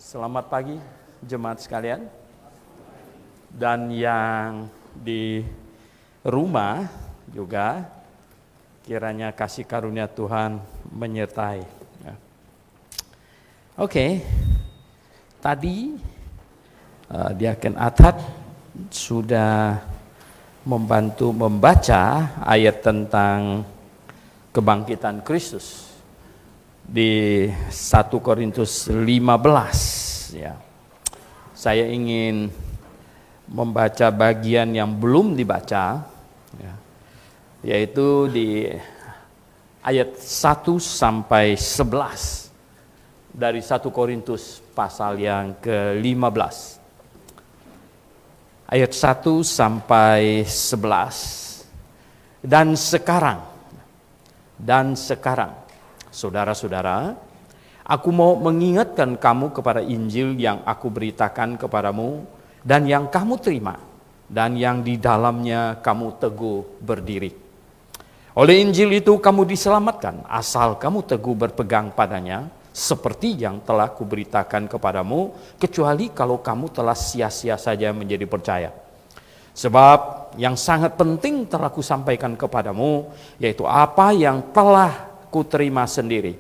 Selamat pagi jemaat sekalian, dan yang di rumah juga kiranya kasih karunia Tuhan menyertai. Oke, tadi Diaken Athat sudah membantu membaca ayat tentang kebangkitan Kristus di 1 Korintus 15 ya. Saya ingin membaca bagian yang belum dibaca ya, yaitu di ayat 1 sampai 11 dari 1 Korintus pasal yang ke-15. Ayat 1 sampai 11. Dan sekarang saudara-saudara, aku mau mengingatkan kamu kepada Injil yang aku beritakan kepadamu dan yang kamu terima dan yang di dalamnya kamu teguh berdiri. Oleh Injil itu kamu diselamatkan asal kamu teguh berpegang padanya seperti yang telah kuberitakan kepadamu, kecuali kalau kamu telah sia-sia saja menjadi percaya. Sebab yang sangat penting telah kusampaikan kepadamu, yaitu apa yang telah kuterima sendiri,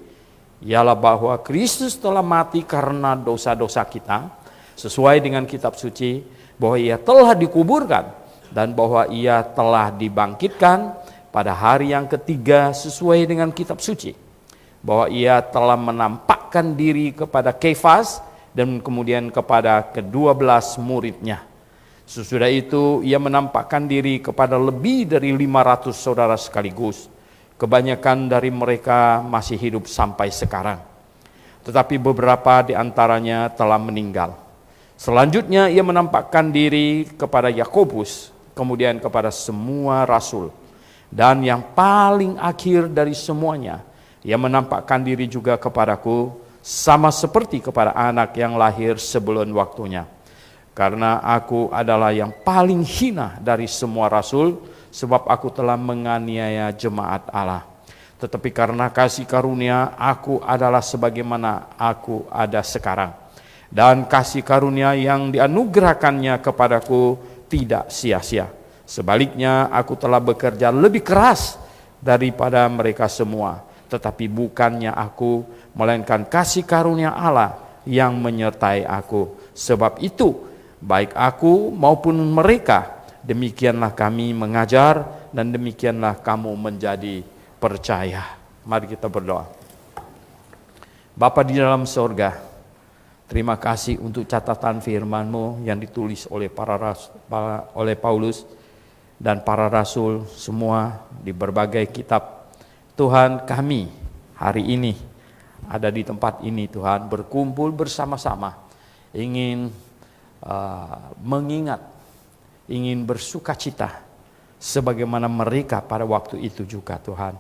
ialah bahwa Kristus telah mati karena dosa-dosa kita sesuai dengan kitab suci, bahwa ia telah dikuburkan dan bahwa ia telah dibangkitkan pada hari yang ketiga sesuai dengan kitab suci, bahwa ia telah menampakkan diri kepada Kefas dan kemudian kepada ke-12 muridnya. Sesudah itu ia menampakkan diri kepada lebih dari 500 saudara sekaligus. Kebanyakan dari mereka masih hidup sampai sekarang, tetapi beberapa di antaranya telah meninggal. Selanjutnya ia menampakkan diri kepada Yakobus, kemudian kepada semua rasul. Dan yang paling akhir dari semuanya, ia menampakkan diri juga kepadaku, sama seperti kepada anak yang lahir sebelum waktunya. Karena aku adalah yang paling hina dari semua rasul, sebab aku telah menganiaya jemaat Allah. Tetapi karena kasih karunia, aku adalah sebagaimana aku ada sekarang. Dan kasih karunia yang dianugerahkannya kepadaku tidak sia-sia. Sebaliknya, aku telah bekerja lebih keras daripada mereka semua. Tetapi bukannya aku, melainkan kasih karunia Allah yang menyertai aku. Sebab itu, baik aku maupun mereka, demikianlah kami mengajar dan demikianlah kamu menjadi percaya. Mari kita berdoa. Bapa di dalam sorga, terima kasih untuk catatan firman-Mu yang ditulis oleh oleh Paulus dan para rasul semua di berbagai kitab. Tuhan, kami hari ini ada di tempat ini, Tuhan, berkumpul bersama-sama ingin mengingat, ingin bersukacita sebagaimana mereka pada waktu itu juga, Tuhan.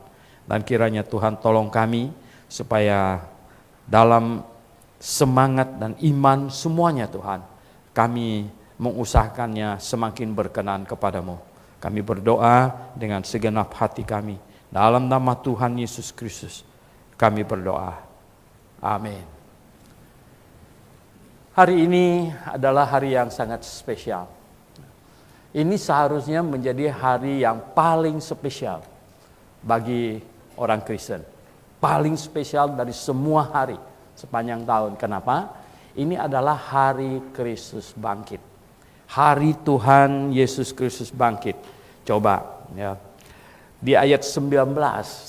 Dan kiranya Tuhan tolong kami supaya dalam semangat dan iman semuanya, Tuhan, kami mengusahakannya semakin berkenan kepadamu. Kami berdoa dengan segenap hati kami dalam nama Tuhan Yesus Kristus kami berdoa, amin. Hari ini adalah hari yang sangat spesial. Ini seharusnya menjadi hari yang paling spesial bagi orang Kristen. Paling spesial dari semua hari sepanjang tahun. Kenapa? Ini adalah hari Kristus bangkit. Hari Tuhan Yesus Kristus bangkit. Coba ya. Di ayat 19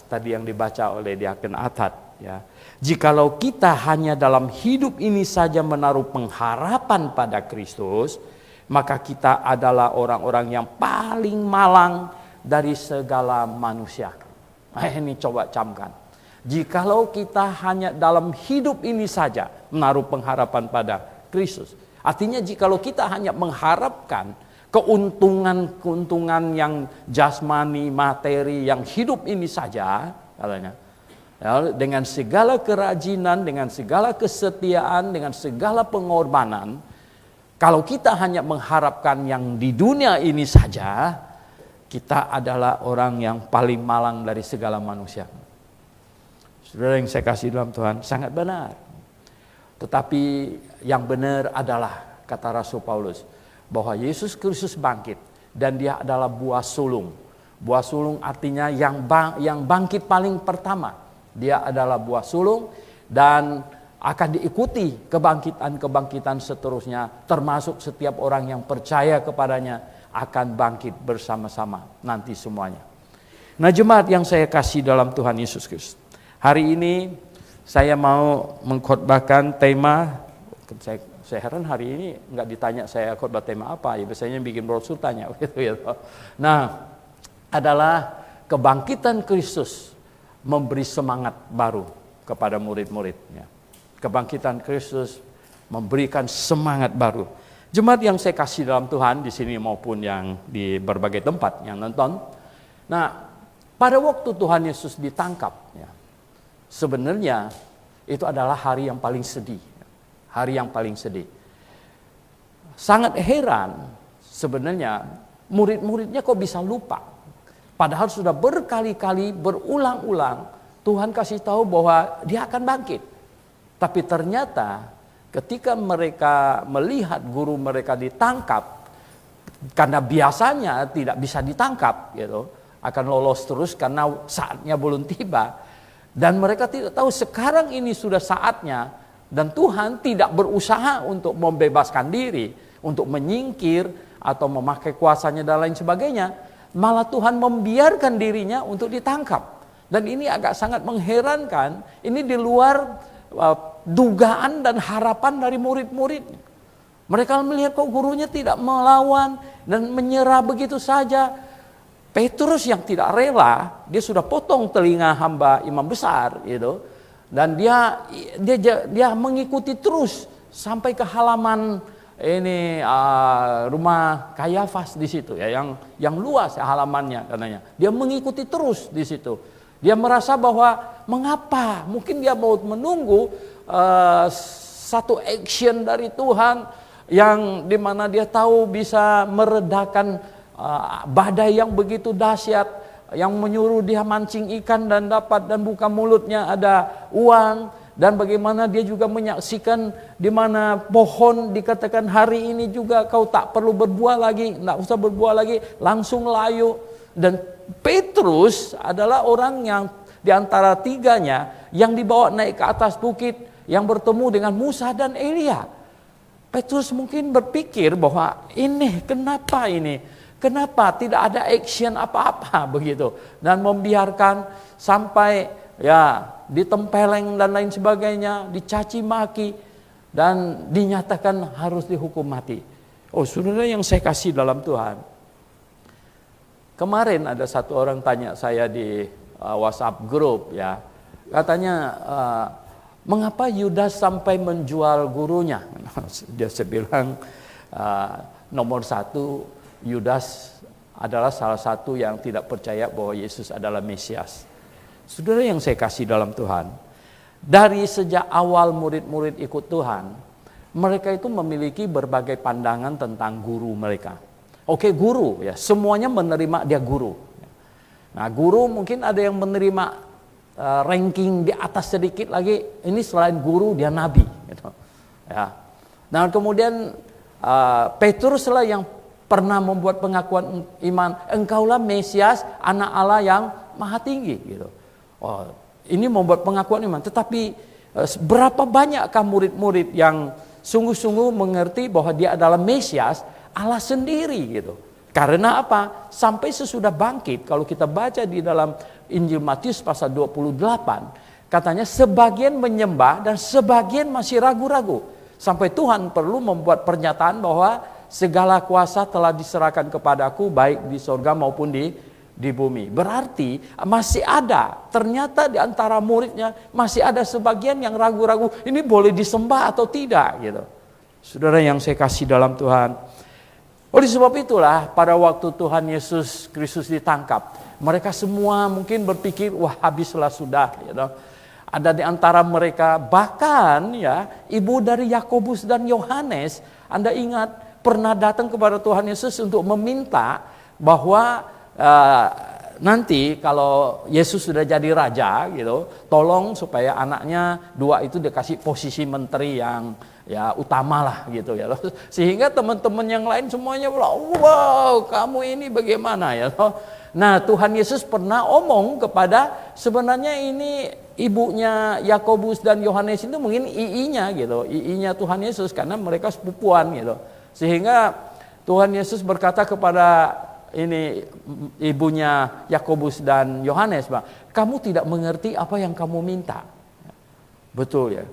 tadi yang dibaca oleh Diaken Athat ya. Jikalau kita hanya dalam hidup ini saja menaruh pengharapan pada Kristus, maka kita adalah orang-orang yang paling malang dari segala manusia. Nah, ini coba camkan. Jikalau kita hanya dalam hidup ini saja menaruh pengharapan pada Kristus. Artinya jikalau kita hanya mengharapkan keuntungan yang jasmani, materi, yang hidup ini saja, katanya, ya, dengan segala kerajinan, dengan segala kesetiaan, dengan segala pengorbanan, kalau kita hanya mengharapkan yang di dunia ini saja, kita adalah orang yang paling malang dari segala manusia. Saudara yang saya kasih dalam Tuhan, sangat benar. Tetapi yang benar adalah, kata Rasul Paulus, bahwa Yesus Kristus bangkit dan dia adalah buah sulung. Buah sulung artinya yang bangkit paling pertama. Dia adalah buah sulung dan akan diikuti kebangkitan-kebangkitan seterusnya, termasuk setiap orang yang percaya kepadanya akan bangkit bersama-sama nanti semuanya. Nah, jemaat yang saya kasih dalam Tuhan Yesus Kristus, hari ini saya mau mengkhotbahkan tema. Saya heran hari ini nggak ditanya saya khotbah tema apa, ya biasanya bikin brosur tanya gitu. Nah, adalah kebangkitan Kristus memberi semangat baru kepada murid-muridnya. Kebangkitan Kristus memberikan semangat baru. Jemaat yang saya kasih dalam Tuhan di sini maupun yang di berbagai tempat yang nonton. Nah, pada waktu Tuhan Yesus ditangkap, ya, sebenarnya itu adalah hari yang paling sedih. Hari yang paling sedih. Sangat heran sebenarnya murid-muridnya kok bisa lupa. Padahal sudah berkali-kali berulang-ulang Tuhan kasih tahu bahwa dia akan bangkit. Tapi ternyata ketika mereka melihat guru mereka ditangkap, karena biasanya tidak bisa ditangkap gitu, akan lolos terus karena saatnya belum tiba. Dan mereka tidak tahu sekarang ini sudah saatnya, dan Tuhan tidak berusaha untuk membebaskan diri, untuk menyingkir atau memakai kuasanya dan lain sebagainya. Malah Tuhan membiarkan dirinya untuk ditangkap. Dan ini agak sangat mengherankan, ini di luar dugaan dan harapan dari murid-murid. Mereka melihat kok gurunya tidak melawan dan menyerah begitu saja. Petrus yang tidak rela, dia sudah potong telinga hamba imam besar gitu. Dan dia mengikuti terus sampai ke halaman ini rumah Kayafas di situ ya, yang luas halamannya katanya. Dia mengikuti terus di situ. Dia merasa bahwa mengapa? Mungkin dia mau menunggu satu action dari Tuhan yang dimana dia tahu bisa meredakan badai yang begitu dahsyat, yang menyuruh dia mancing ikan dan buka mulutnya ada uang, dan bagaimana dia juga menyaksikan di mana pohon dikatakan hari ini juga kau tak perlu berbuah lagi, tak usah berbuah lagi, langsung layu. Dan Petrus adalah orang yang di antara tiganya yang dibawa naik ke atas bukit, yang bertemu dengan Musa dan Elia. Petrus mungkin berpikir bahwa kenapa tidak ada action apa-apa begitu, dan membiarkan sampai ya ditempeleng dan lain sebagainya, dicaci maki dan dinyatakan harus dihukum mati. Oh, saudara yang saya kasih dalam Tuhan, kemarin ada satu orang tanya saya di WhatsApp grup ya, katanya mengapa Yudas sampai menjual gurunya? Dia bilang nomor satu, Yudas adalah salah satu yang tidak percaya bahwa Yesus adalah Mesias. Saudara yang saya kasih dalam Tuhan, dari sejak awal murid-murid ikut Tuhan, mereka itu memiliki berbagai pandangan tentang guru mereka. Oke, guru ya, semuanya menerima dia guru. Nah, guru mungkin ada yang menerima ranking di atas sedikit lagi. Ini selain guru dia nabi. Gitu. Ya. Nah, kemudian Petrus lah yang pernah membuat pengakuan iman, engkaulah Mesias, anak Allah yang maha tinggi. Gitu. Oh, ini membuat pengakuan iman. Tetapi berapa banyakkah murid-murid yang sungguh-sungguh mengerti bahwa dia adalah Mesias, Allah sendiri gitu. Karena apa? Sampai sesudah bangkit, kalau kita baca di dalam Injil Matius pasal 28, katanya sebagian menyembah dan sebagian masih ragu-ragu. Sampai Tuhan perlu membuat pernyataan bahwa segala kuasa telah diserahkan kepadaku, baik di sorga maupun di bumi. Berarti masih ada, ternyata di antara muridnya masih ada sebagian yang ragu-ragu, ini boleh disembah atau tidak gitu. Saudara yang saya kasih dalam Tuhan, oleh sebab itulah pada waktu Tuhan Yesus Kristus ditangkap, mereka semua mungkin berpikir, wah habislah sudah. Gitu. Ada di antara mereka bahkan ya ibu dari Yakobus dan Yohanes, Anda ingat pernah datang kepada Tuhan Yesus untuk meminta bahwa nanti kalau Yesus sudah jadi raja gitu, tolong supaya anaknya dua itu dikasih posisi menteri yang ya utama lah gitu ya. Sehingga teman-teman yang lain semuanya bilang, wow kamu ini bagaimana ya. Nah Tuhan Yesus pernah omong kepada sebenarnya ini ibunya Yakobus dan Yohanes itu mungkin iinya gitu, iinya Tuhan Yesus karena mereka sepupuan gitu. Sehingga Tuhan Yesus berkata kepada ini ibunya Yakobus dan Yohanes, kamu tidak mengerti apa yang kamu minta. Betul ya.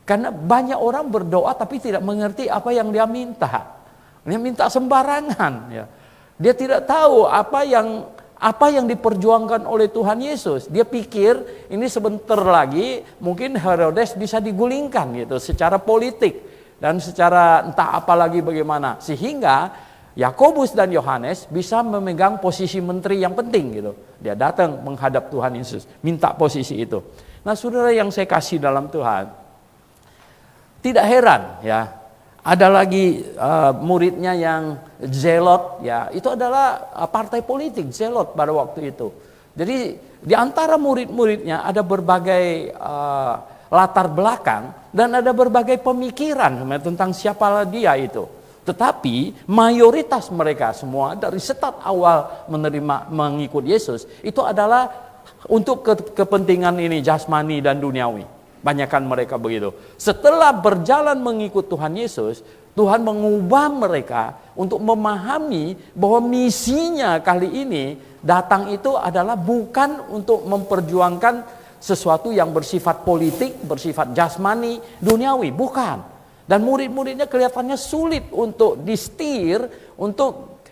Karena banyak orang berdoa tapi tidak mengerti apa yang dia minta. Dia minta sembarangan ya. Dia tidak tahu apa yang diperjuangkan oleh Tuhan Yesus. Dia pikir ini sebentar lagi mungkin Herodes bisa digulingkan gitu secara politik dan secara entah apa lagi bagaimana, sehingga Yakobus dan Yohanes bisa memegang posisi menteri yang penting gitu. Dia datang menghadap Tuhan Yesus, minta posisi itu. Nah, saudara yang saya kasih dalam Tuhan, tidak heran ya, ada lagi muridnya yang zelot ya, itu adalah partai politik zelot pada waktu itu. Jadi di antara murid-muridnya ada berbagai latar belakang dan ada berbagai pemikiran tentang siapa dia itu. Tetapi mayoritas mereka semua dari start awal mengikut Yesus itu adalah untuk kepentingan ini jasmani dan duniawi. Banyakan mereka begitu. Setelah berjalan mengikut Tuhan Yesus, Tuhan mengubah mereka untuk memahami bahwa misinya kali ini datang itu adalah bukan untuk memperjuangkan sesuatu yang bersifat politik, bersifat jasmani, duniawi, bukan. Dan murid-muridnya kelihatannya sulit untuk disetir untuk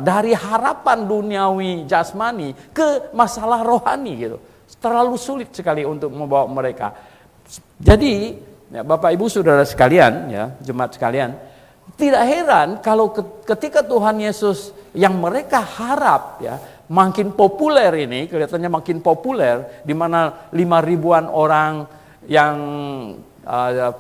dari harapan duniawi jasmani ke masalah rohani gitu. Terlalu sulit sekali untuk membawa mereka. Jadi ya, Bapak Ibu Saudara sekalian ya, jemaat sekalian, tidak heran kalau ketika Tuhan Yesus yang mereka harap ya makin populer ini, kelihatannya makin populer, di mana 5.000-an orang yang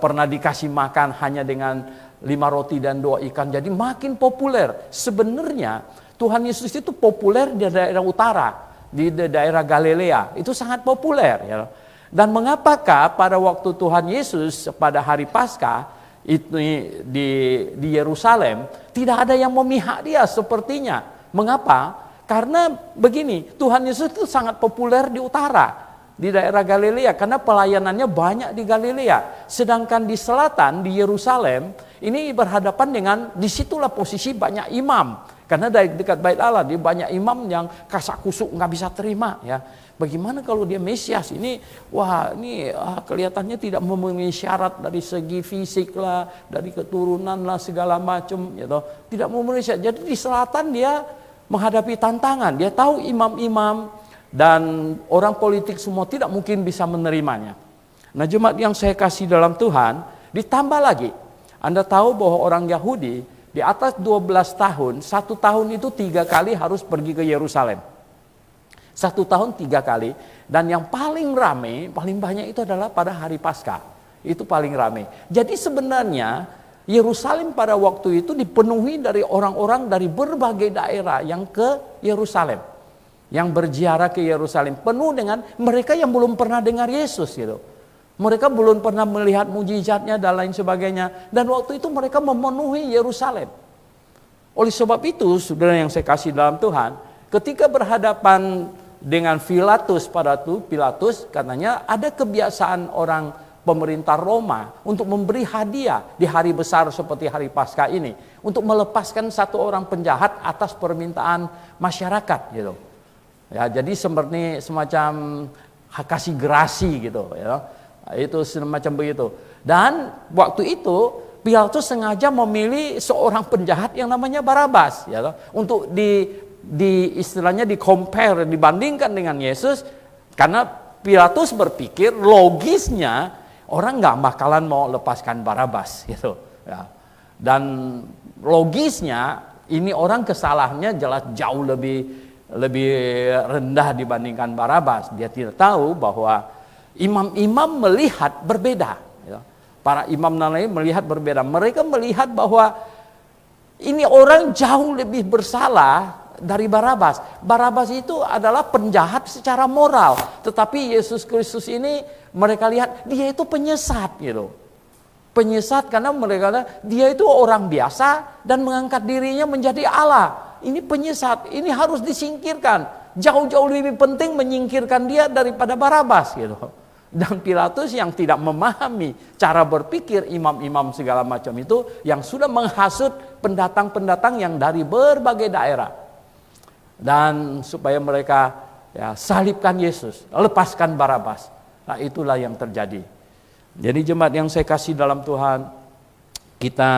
pernah dikasih makan hanya dengan 5 roti dan 2 ikan, jadi makin populer. Sebenarnya Tuhan Yesus itu populer di daerah utara, di daerah Galilea, itu sangat populer ya. Dan mengapakah pada waktu Tuhan Yesus pada hari Paskah itu di Yerusalem tidak ada yang memihak dia sepertinya? Mengapa? Karena begini, Tuhan Yesus itu sangat populer di utara, di daerah Galilea, karena pelayanannya banyak di Galilea. Sedangkan di selatan, di Yerusalem, ini berhadapan dengan, disitulah posisi banyak imam. Karena dari dekat Bait Allah, dia banyak imam yang kasak kusuk nggak bisa terima ya. Bagaimana kalau dia Mesias ini? Wah, ini kelihatannya tidak memenuhi syarat dari segi fisik lah, dari keturunan lah, segala macam gitu. Tidak memenuhi syarat. Jadi di selatan dia menghadapi tantangan. Dia tahu imam-imam dan orang politik semua tidak mungkin bisa menerimanya. Nah, jemaat yang saya kasih dalam Tuhan, ditambah lagi, Anda tahu bahwa orang Yahudi di atas 12 tahun, 1 tahun itu 3 kali harus pergi ke Yerusalem. 1 tahun 3 kali, dan yang paling ramai, paling banyak itu adalah pada hari Paskah. Itu paling ramai. Jadi sebenarnya Yerusalem pada waktu itu dipenuhi dari orang-orang dari berbagai daerah yang ke Yerusalem, yang berziarah ke Yerusalem, penuh dengan mereka yang belum pernah dengar Yesus gitu. Mereka belum pernah melihat mujizatnya dan lain sebagainya. Dan waktu itu mereka memenuhi Yerusalem. Oleh sebab itu, saudara yang saya kasih dalam Tuhan, ketika berhadapan dengan Pilatus pada itu, Pilatus katanya ada kebiasaan orang pemerintah Roma untuk memberi hadiah di hari besar seperti hari Paskah ini, untuk melepaskan satu orang penjahat atas permintaan masyarakat gitu. Ya, jadi seperti semacam kasih gerasi gitu ya. Itu semacam begitu. Dan waktu itu Pilatus sengaja memilih seorang penjahat yang namanya Barabas ya, untuk istilahnya di-compare, dibandingkan dengan Yesus, karena Pilatus berpikir logisnya orang nggak bakalan mau lepaskan Barabas gitu ya. Dan logisnya ini orang kesalahannya jelas jauh lebih rendah dibandingkan Barabas. Dia tidak tahu bahwa imam-imam melihat berbeda ya. Para imam lain melihat berbeda. Mereka melihat bahwa ini orang jauh lebih bersalah dari Barabas. Barabas itu adalah penjahat secara moral, tetapi Yesus Kristus ini mereka lihat dia itu penyesat gitu. Penyesat karena mereka lihat dia itu orang biasa dan mengangkat dirinya menjadi Allah. Ini penyesat, ini harus disingkirkan. Jauh-jauh lebih penting menyingkirkan dia daripada Barabas gitu. Dan Pilatus yang tidak memahami cara berpikir imam-imam segala macam itu, yang sudah menghasut pendatang-pendatang yang dari berbagai daerah. Dan supaya mereka salibkan Yesus, lepaskan Barabas. Nah, itulah yang terjadi. Jadi jemaat yang saya kasih dalam Tuhan, kita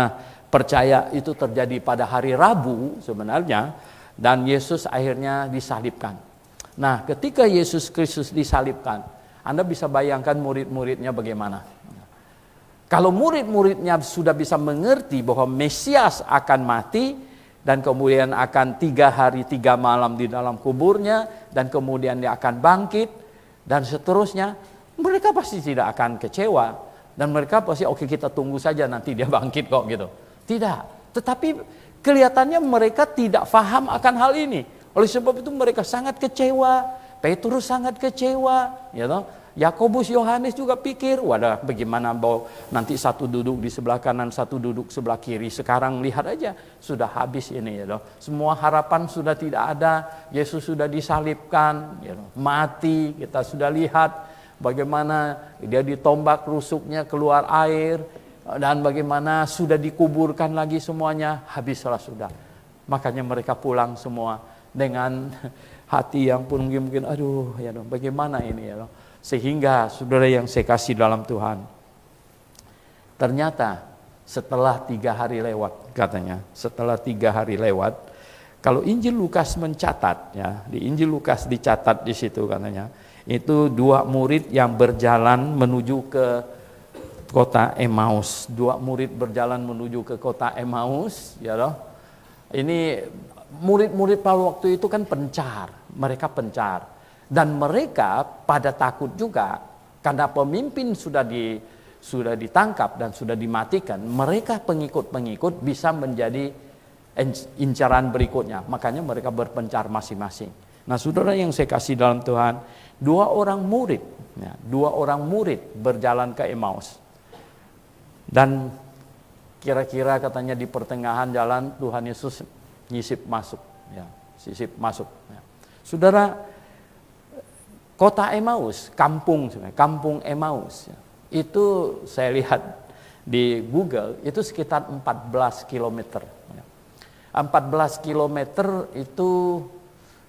percaya itu terjadi pada hari Rabu sebenarnya, dan Yesus akhirnya disalibkan. Nah, ketika Yesus Kristus disalibkan, Anda bisa bayangkan murid-muridnya bagaimana. Kalau murid-muridnya sudah bisa mengerti bahwa Mesias akan mati, dan kemudian akan 3 hari 3 malam di dalam kuburnya, dan kemudian dia akan bangkit, dan seterusnya, mereka pasti tidak akan kecewa. Dan mereka pasti oke, kita tunggu saja nanti dia bangkit kok gitu. Tidak, tetapi kelihatannya mereka tidak paham akan hal ini. Oleh sebab itu mereka sangat kecewa. Petrus sangat kecewa, Yakobus, Yohanes juga pikir, wadah bagaimana bahwa nanti satu duduk di sebelah kanan, satu duduk sebelah kiri. Sekarang lihat aja, sudah habis ini Semua harapan sudah tidak ada. Yesus sudah disalibkan, mati. Kita sudah lihat bagaimana dia ditombak, rusuknya keluar air, dan bagaimana sudah dikuburkan lagi semuanya. Habislah sudah. Makanya mereka pulang semua dengan hati yang pun mungkin aduh bagaimana ini Sehingga saudara yang saya kasih dalam Tuhan, ternyata setelah 3 hari lewat, katanya setelah 3 hari lewat, kalau Injil Lukas mencatat di Injil Lukas dicatat di situ katanya, itu 2 murid yang berjalan menuju ke kota Emmaus. 2 murid berjalan menuju ke kota Emmaus, Ini murid-murid pada waktu itu kan pencar, mereka pencar, dan mereka pada takut juga karena pemimpin sudah ditangkap dan sudah dimatikan. Mereka pengikut-pengikut bisa menjadi incaran berikutnya, makanya mereka berpencar masing-masing. Nah, saudara yang saya kasih dalam Tuhan, 2 orang murid berjalan ke Emmaus, dan kira-kira katanya di pertengahan jalan Tuhan Yesus sisip masuk. Saudara, kota Emmaus, kampung Emmaus, itu saya lihat di Google itu sekitar 14 km. 14 km itu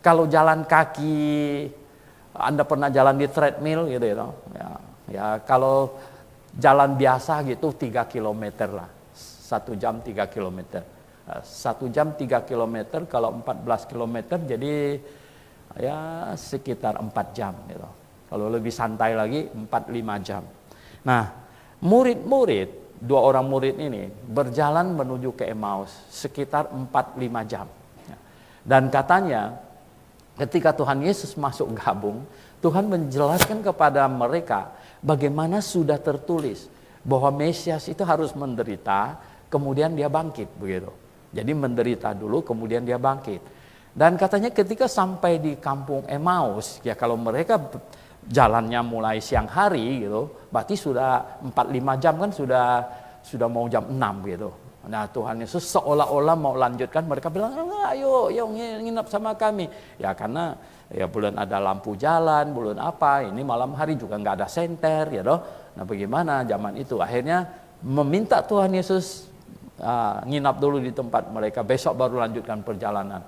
kalau jalan kaki, Anda pernah jalan di treadmill gitu kalau jalan biasa gitu 3 km lah, 1 jam 3 km. 1 jam 3 km, kalau 14 km jadi sekitar 4 jam gitu. Kalau lebih santai lagi 4-5 jam. Nah, murid-murid, 2 orang murid ini berjalan menuju ke Emmaus sekitar 4-5 jam. Dan katanya ketika Tuhan Yesus masuk gabung, Tuhan menjelaskan kepada mereka bagaimana sudah tertulis bahwa Mesias itu harus menderita, kemudian dia bangkit begitu. Jadi menderita dulu, kemudian dia bangkit. Dan katanya ketika sampai di kampung Emmaus, kalau mereka jalannya mulai siang hari gitu, berarti sudah 4-5 jam kan sudah mau jam 6 gitu. Nah, Tuhan Yesus seolah-olah mau lanjutkan, mereka bilang, ayo nginap sama kami. Ya karena belum ada lampu jalan, belum apa, ini malam hari juga nggak ada senter Nah, bagaimana zaman itu? Akhirnya meminta Tuhan Yesus nginap dulu di tempat mereka, besok baru lanjutkan perjalanan.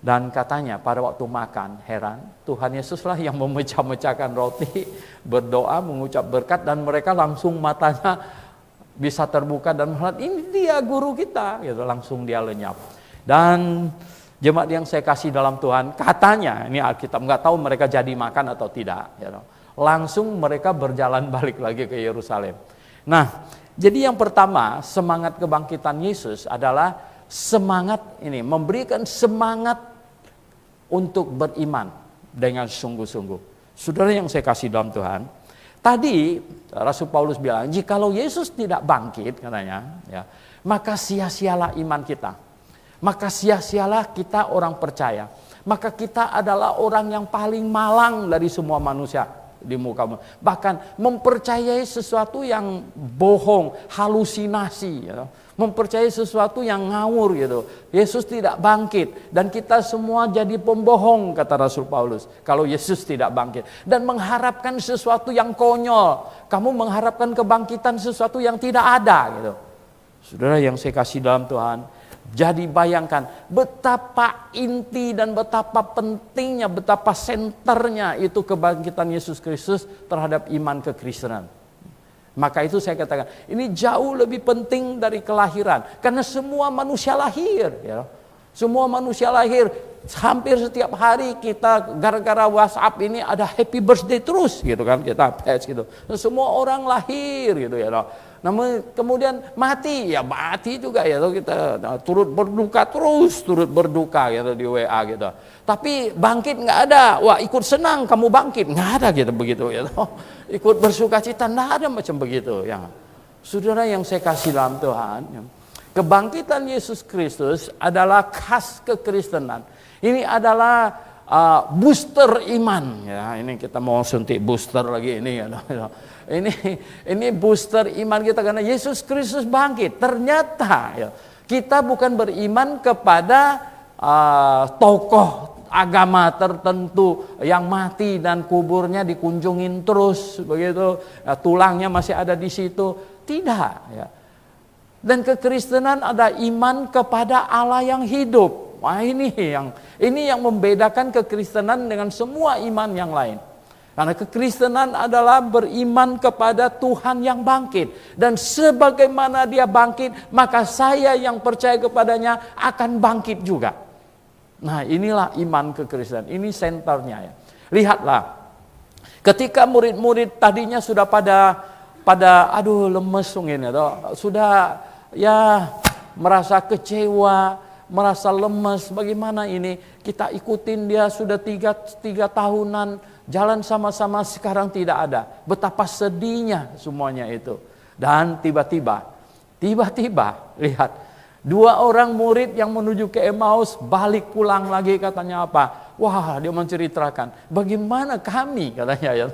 Dan katanya pada waktu makan, heran, Tuhan Yesuslah yang memecah-mecahkan roti, berdoa, mengucap berkat, dan mereka langsung matanya bisa terbuka dan melihat ini dia guru kita, langsung dia lenyap. Dan jemaat yang saya kasih dalam Tuhan, katanya ini Alkitab, nggak tahu mereka jadi makan atau tidak, langsung mereka berjalan balik lagi ke Yerusalem. Nah, jadi yang pertama, semangat kebangkitan Yesus adalah semangat ini, memberikan semangat untuk beriman dengan sungguh-sungguh. Saudara yang saya kasih dalam Tuhan, tadi Rasul Paulus bilang, jikalau Yesus tidak bangkit katanya, maka sia-sialah iman kita. maka sia-sialah kita orang percaya. Maka kita adalah orang yang paling malang dari semua manusia di muka bumi. Bahkan mempercayai sesuatu yang bohong, halusinasi, ya. Mempercayai sesuatu yang ngawur gitu. Yesus tidak bangkit dan kita semua jadi pembohong, kata Rasul Paulus, kalau Yesus tidak bangkit, dan mengharapkan sesuatu yang konyol. Kamu mengharapkan kebangkitan sesuatu yang tidak ada gitu. Saudara yang saya kasih dalam Tuhan, jadi bayangkan betapa inti dan betapa pentingnya, betapa senternya itu kebangkitan Yesus Kristus terhadap iman kekristenan. Maka itu saya katakan, ini jauh lebih penting dari kelahiran. Karena semua manusia lahir, ya. Semua manusia lahir, hampir setiap hari kita gara-gara WhatsApp ini ada happy birthday terus gitu kan, kita patch gitu. Semua orang lahir gitu ya. Namun kemudian mati, ya mati juga ya, kita turut berduka terus, turut berduka gitu di WA gitu. Tapi bangkit nggak ada, wah ikut senang kamu bangkit, nggak ada gitu begitu ya. Ikut bersuka cita, nggak ada macam begitu ya. Saudara yang saya kasih dalam Tuhan, ya. Kebangkitan Yesus Kristus adalah khas kekristenan. Ini adalah booster iman ya. Ini kita mau suntik booster lagi ini ya. Ini booster iman kita karena Yesus Kristus bangkit. Ternyata ya, kita bukan beriman kepada tokoh agama tertentu yang mati dan kuburnya dikunjungin terus begitu, tulangnya masih ada di situ. Tidak ya. Dan kekristenan ada iman kepada Allah yang hidup. Wah, ini yang membedakan kekristenan dengan semua iman yang lain. Karena kekristenan adalah beriman kepada Tuhan yang bangkit. Dan sebagaimana dia bangkit, maka saya yang percaya kepadanya akan bangkit juga. Nah, inilah iman kekristenan. Ini senternya ya. Lihatlah, ketika murid-murid tadinya sudah pada aduh lemes ini, sudah ya merasa kecewa, merasa lemes, bagaimana ini kita ikutin dia sudah tiga tahunan jalan sama-sama, sekarang tidak ada. Betapa sedihnya semuanya itu. Dan tiba-tiba lihat, dua orang murid yang menuju ke Emmaus balik pulang lagi, katanya apa? Wah, dia menceritakan bagaimana kami, katanya ya.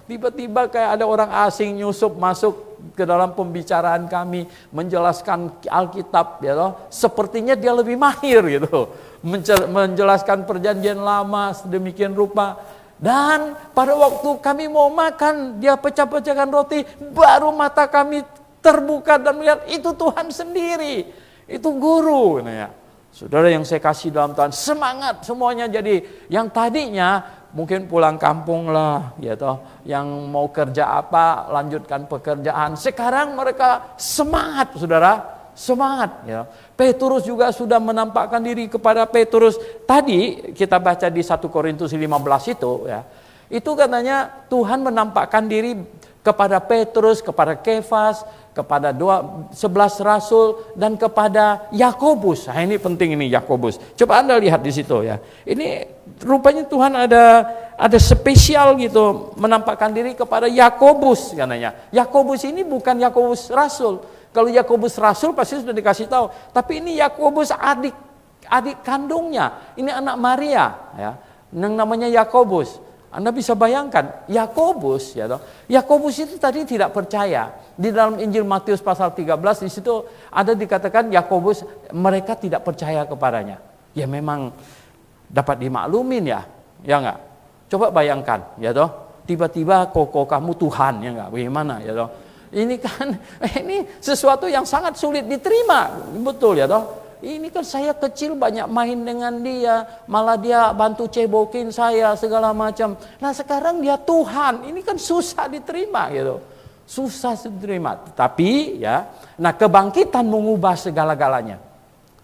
Tiba-tiba kayak ada orang asing nyusup masuk ke dalam pembicaraan kami, menjelaskan Alkitab ya toh. Sepertinya dia lebih mahir gitu. Menjelaskan perjanjian lama sedemikian rupa. Dan pada waktu kami mau makan, dia pecah-pecahkan roti, baru mata kami terbuka dan melihat itu Tuhan sendiri. Itu guru ya. Saudara yang saya kasih dalam Tuhan, semangat semuanya jadi. Yang tadinya mungkin pulang kampung lah ya toh, yang mau kerja apa lanjutkan pekerjaan, sekarang mereka semangat, saudara, semangat ya. Petrus juga sudah menampakkan diri kepada Petrus. Tadi kita baca di 1 Korintus 15 itu ya. Itu katanya Tuhan menampakkan diri kepada Petrus, kepada Kefas, kepada 11 rasul, dan kepada Yakobus. Nah, ini penting ini Yakobus. Coba Anda lihat di situ ya. Ini rupanya Tuhan ada spesial gitu menampakkan diri kepada Yakobus katanya. Yakobus ini bukan Yakobus rasul. Kalau Yakobus rasul pasti sudah dikasih tahu. Tapi ini Yakobus adik kandungnya. Ini anak Maria ya. Yang namanya Yakobus. Anda bisa bayangkan Yakobus ya toh. Yakobus itu tadi tidak percaya. Di dalam Injil Matius pasal 13 di situ ada dikatakan Yakobus mereka tidak percaya kepadanya. Ya memang dapat dimaklumin ya enggak? Coba bayangkan ya toh, tiba-tiba koko kamu Tuhan ya enggak? Bagaimana ya toh? Ini kan ini sesuatu yang sangat sulit diterima, betul ya toh? Ini kan saya kecil banyak main dengan dia, malah dia bantu cebokin saya segala macam. Nah sekarang dia Tuhan, ini kan susah diterima gitu. Susah diterima. Tapi ya, nah kebangkitan mengubah segala-galanya.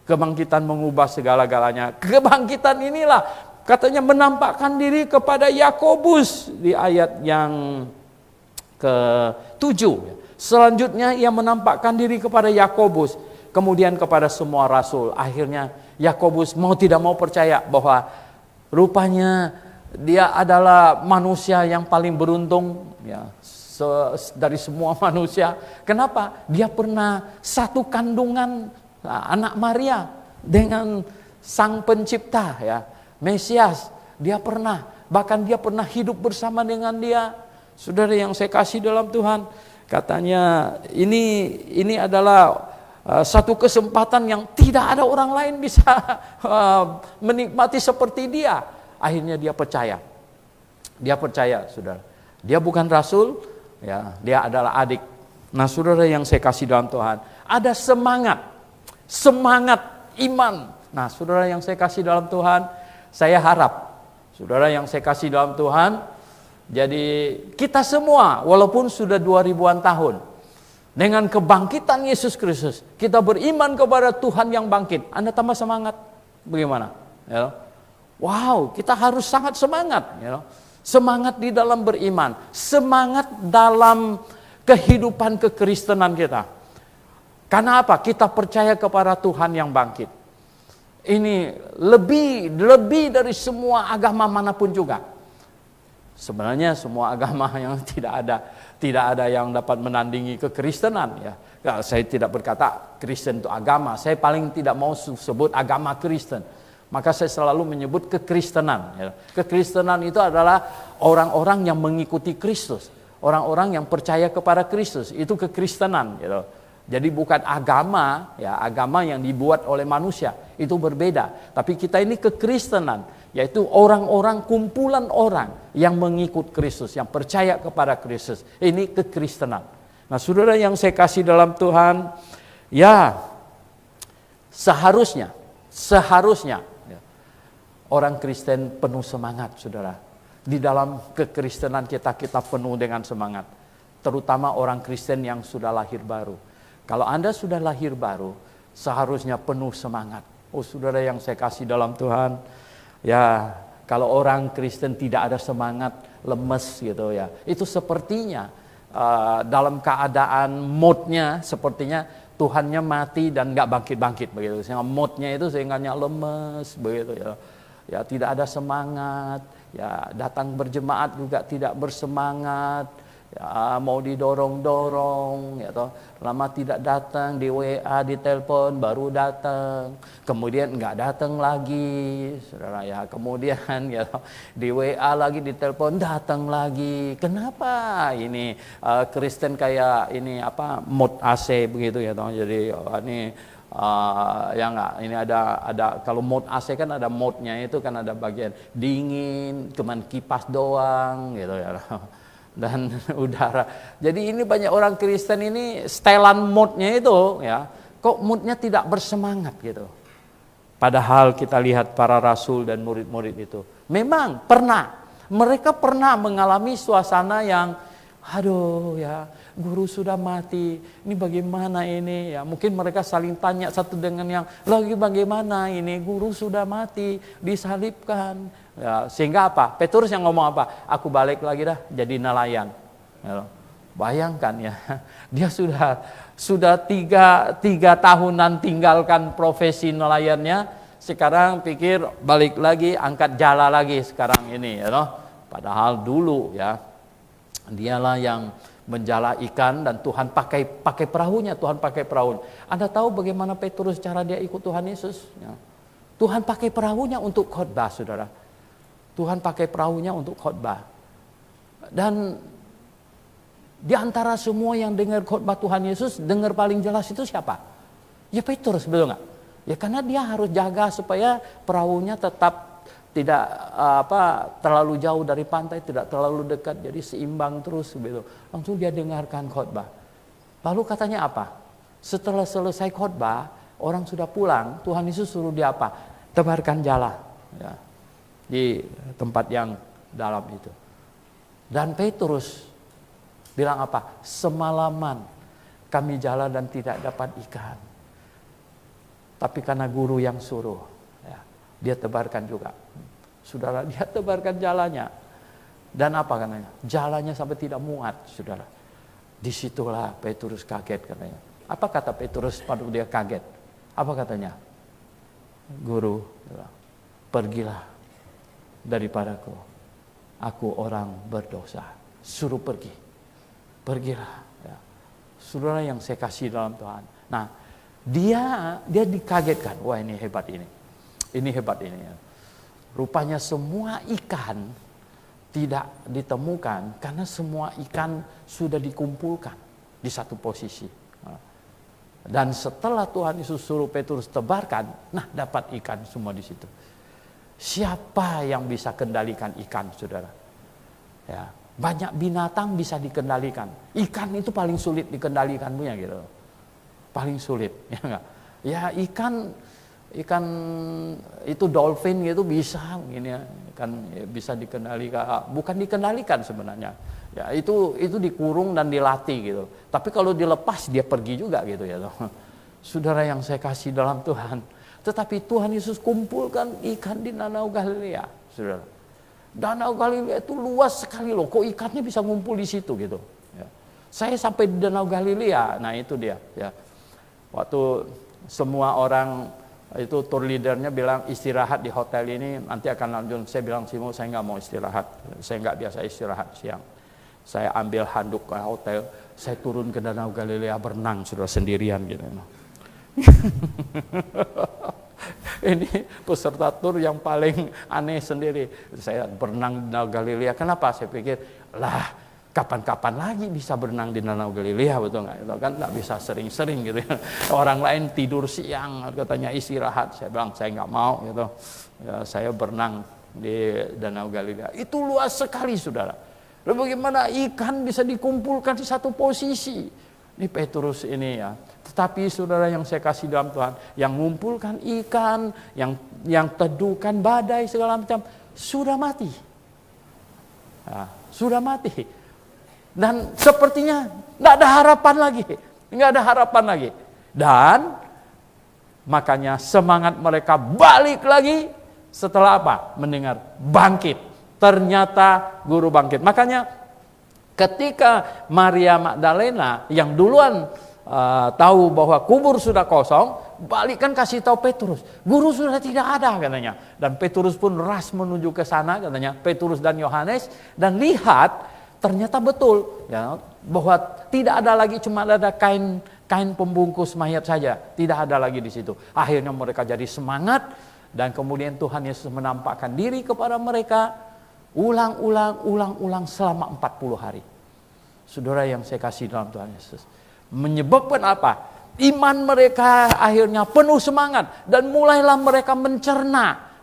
Kebangkitan mengubah segala-galanya. Kebangkitan inilah katanya menampakkan diri kepada Yakobus di ayat yang ke-7. Selanjutnya ia menampakkan diri kepada Yakobus. Kemudian kepada semua rasul. Akhirnya Yakobus mau tidak mau percaya bahwa rupanya dia adalah manusia yang paling beruntung ya, dari semua manusia. Kenapa? Dia pernah satu kandungan anak Maria. dengan Sang Pencipta ya, Mesias. Dia pernah, bahkan dia pernah hidup bersama dengan dia. Saudara yang saya kasih dalam Tuhan, katanya ini adalah satu kesempatan yang tidak ada orang lain bisa menikmati seperti dia. Akhirnya dia percaya. Dia percaya, saudara. Dia bukan rasul, ya, dia adalah adik. Nah, saudara yang saya kasih dalam Tuhan, ada semangat iman. Nah, saudara yang saya kasih dalam Tuhan, saya harap, saudara yang saya kasih dalam Tuhan, jadi kita semua, walaupun sudah 2000-an tahun, dengan kebangkitan Yesus Kristus, kita beriman kepada Tuhan yang bangkit. Anda tambah semangat, bagaimana? Ya. Wow, kita harus sangat semangat. Ya. Semangat di dalam beriman, semangat dalam kehidupan kekristenan kita. Karena apa? Kita percaya kepada Tuhan yang bangkit. Ini lebih dari semua agama manapun juga. Sebenarnya semua agama yang tidak ada yang dapat menandingi kekristenan ya. Saya tidak berkata Kristen itu agama. Saya paling tidak mau sebut agama Kristen. Maka saya selalu menyebut kekristenan ya. Kekristenan itu adalah orang-orang yang mengikuti Kristus, orang-orang yang percaya kepada Kristus. Itu kekristenan gitu. Jadi bukan agama, ya, agama yang dibuat oleh manusia, itu berbeda. Tapi kita ini kekristenan, yaitu orang-orang, kumpulan orang yang mengikut Kristus, yang percaya kepada Kristus. Ini kekristenan. Nah, saudara yang saya kasih dalam Tuhan, ya seharusnya ya, orang Kristen penuh semangat, saudara. Di dalam kekristenan kita penuh dengan semangat. Terutama orang Kristen yang sudah lahir baru. Kalau Anda sudah lahir baru, seharusnya penuh semangat. Oh, saudara yang saya kasih dalam Tuhan, ya kalau orang Kristen tidak ada semangat, lemes gitu ya, itu sepertinya dalam keadaan moodnya sepertinya Tuhannya mati dan nggak bangkit-bangkit begitu. Sehingga moodnya itu sehingga lemes begitu ya. Ya tidak ada semangat, ya datang berjemaat juga tidak bersemangat. Ya, mau didorong-dorong, ya toh. Lama tidak datang, di WA, di telepon, baru datang. Kemudian nggak datang lagi, saudara ya. Kemudian ya toh, di WA lagi, di telepon, datang lagi. Kenapa ini Kristen kayak ini mod AC begitu ya toh. Jadi ini ya enggak, ini ada kalau mod AC kan ada modnya itu kan ada bagian dingin, cuman kipas doang gitu ya. Dan udara. Jadi ini banyak orang Kristen ini setelan moodnya itu ya, kok moodnya tidak bersemangat gitu. Padahal kita lihat para rasul dan murid-murid itu, memang mereka pernah mengalami suasana yang, aduh ya, guru sudah mati, ini bagaimana ini ya. Mungkin mereka saling tanya satu dengan yang, lagi bagaimana ini, guru sudah mati, disalibkan. Ya, sehingga apa? Petrus yang ngomong apa? Aku balik lagi dah jadi nelayan. Ya, bayangkan ya, dia sudah tiga tahunan tinggalkan profesi nelayannya, sekarang pikir balik lagi angkat jala lagi sekarang ini, ya loh. Padahal dulu ya, dialah yang menjala ikan dan Tuhan pakai perahunya, Tuhan pakai perahu. Anda tahu bagaimana Petrus cara dia ikut Tuhan Yesus? Ya. Tuhan pakai perahunya untuk khotbah, saudara. Tuhan pakai perahunya untuk khotbah. Dan di antara semua yang dengar khotbah Tuhan Yesus, dengar paling jelas itu siapa? Ya Petrus, betul nggak? Ya karena dia harus jaga supaya perahunya tetap tidak terlalu jauh dari pantai, tidak terlalu dekat, jadi seimbang terus begitu. Langsung dia dengarkan khotbah. Lalu katanya apa? Setelah selesai khotbah, orang sudah pulang, Tuhan Yesus suruh dia apa? Tebarkan jala. Ya. Di tempat yang dalam itu. Dan Petrus bilang apa? Semalaman kami jalan dan tidak dapat ikan. Tapi karena guru yang suruh, ya, dia tebarkan juga. Saudara, dia tebarkan jalannya. Dan apa katanya? Jalannya sampai tidak muat, saudara. Disitulah Petrus kaget katanya. Apa kata Petrus pada dia kaget? Apa katanya? Guru, pergilah daripadaku, aku orang berdosa. Suruh pergilah ya. Saudara yang saya kasih dalam Tuhan. Nah, Dia dikagetkan, wah ini hebat ini. Ini hebat ini. Rupanya semua ikan tidak ditemukan karena semua ikan sudah dikumpulkan di satu posisi. Dan setelah Tuhan Yesus suruh Petrus tebarkan, nah dapat ikan semua di situ. Siapa yang bisa kendalikan ikan, saudara? Ya, banyak binatang bisa dikendalikan. Ikan itu paling sulit dikendalikan punya gitu. Paling sulit, ya enggak? Ya ikan itu dolphin gitu bisa gini ya, kan bisa dikendalikan, bukan dikendalikan sebenarnya. Ya itu dikurung dan dilatih gitu. Tapi kalau dilepas dia pergi juga gitu ya. Saudara yang saya kasih dalam Tuhan, tetapi Tuhan Yesus kumpulkan ikan di Danau Galilea, saudara. Danau Galilea itu luas sekali loh, kok ikannya bisa ngumpul di situ gitu. Ya. Saya sampai di Danau Galilea, nah itu dia. Ya. Waktu semua orang itu tour leadernya bilang istirahat di hotel ini, nanti akan lanjut. Saya bilang Simo, saya nggak mau istirahat, saya nggak biasa istirahat siang. Saya ambil handuk ke hotel, saya turun ke Danau Galilea berenang sudah sendirian gitu. Ini peserta tur yang paling aneh sendiri. Saya berenang di Danau Galilea. Kenapa? Saya pikir, lah kapan-kapan lagi bisa berenang di Danau Galilea, betul nggak? Itu kan nggak bisa sering-sering gitu ya. Orang lain tidur siang, katanya istirahat. Saya bilang saya nggak mau gitu. Ya, saya berenang di Danau Galilea. Itu luas sekali, saudara. Lalu bagaimana ikan bisa dikumpulkan di satu posisi? Ini Petrus ini ya. Tetapi saudara yang saya kasih dalam Tuhan, yang mengumpulkan ikan, yang teduhkan badai segala macam, sudah mati. Nah, sudah mati. Dan sepertinya tidak ada harapan lagi. Nggak ada harapan lagi. Dan makanya semangat mereka balik lagi setelah apa? Mendengar bangkit. Ternyata guru bangkit. Makanya ketika Maria Magdalena yang duluan tahu bahwa kubur sudah kosong, balik kan kasih tahu Petrus, guru sudah tidak ada katanya. Dan Petrus pun ras menuju ke sana katanya, Petrus dan Yohanes, dan lihat ternyata betul ya, bahwa tidak ada lagi, cuma ada kain pembungkus mayat saja, tidak ada lagi di situ. Akhirnya mereka jadi semangat, dan kemudian Tuhan Yesus menampakkan diri kepada mereka ulang-ulang selama 40 hari. Saudara yang saya kasih dalam Tuhan Yesus, menyebabkan apa? Iman mereka akhirnya penuh semangat, dan mulailah mereka mencerna.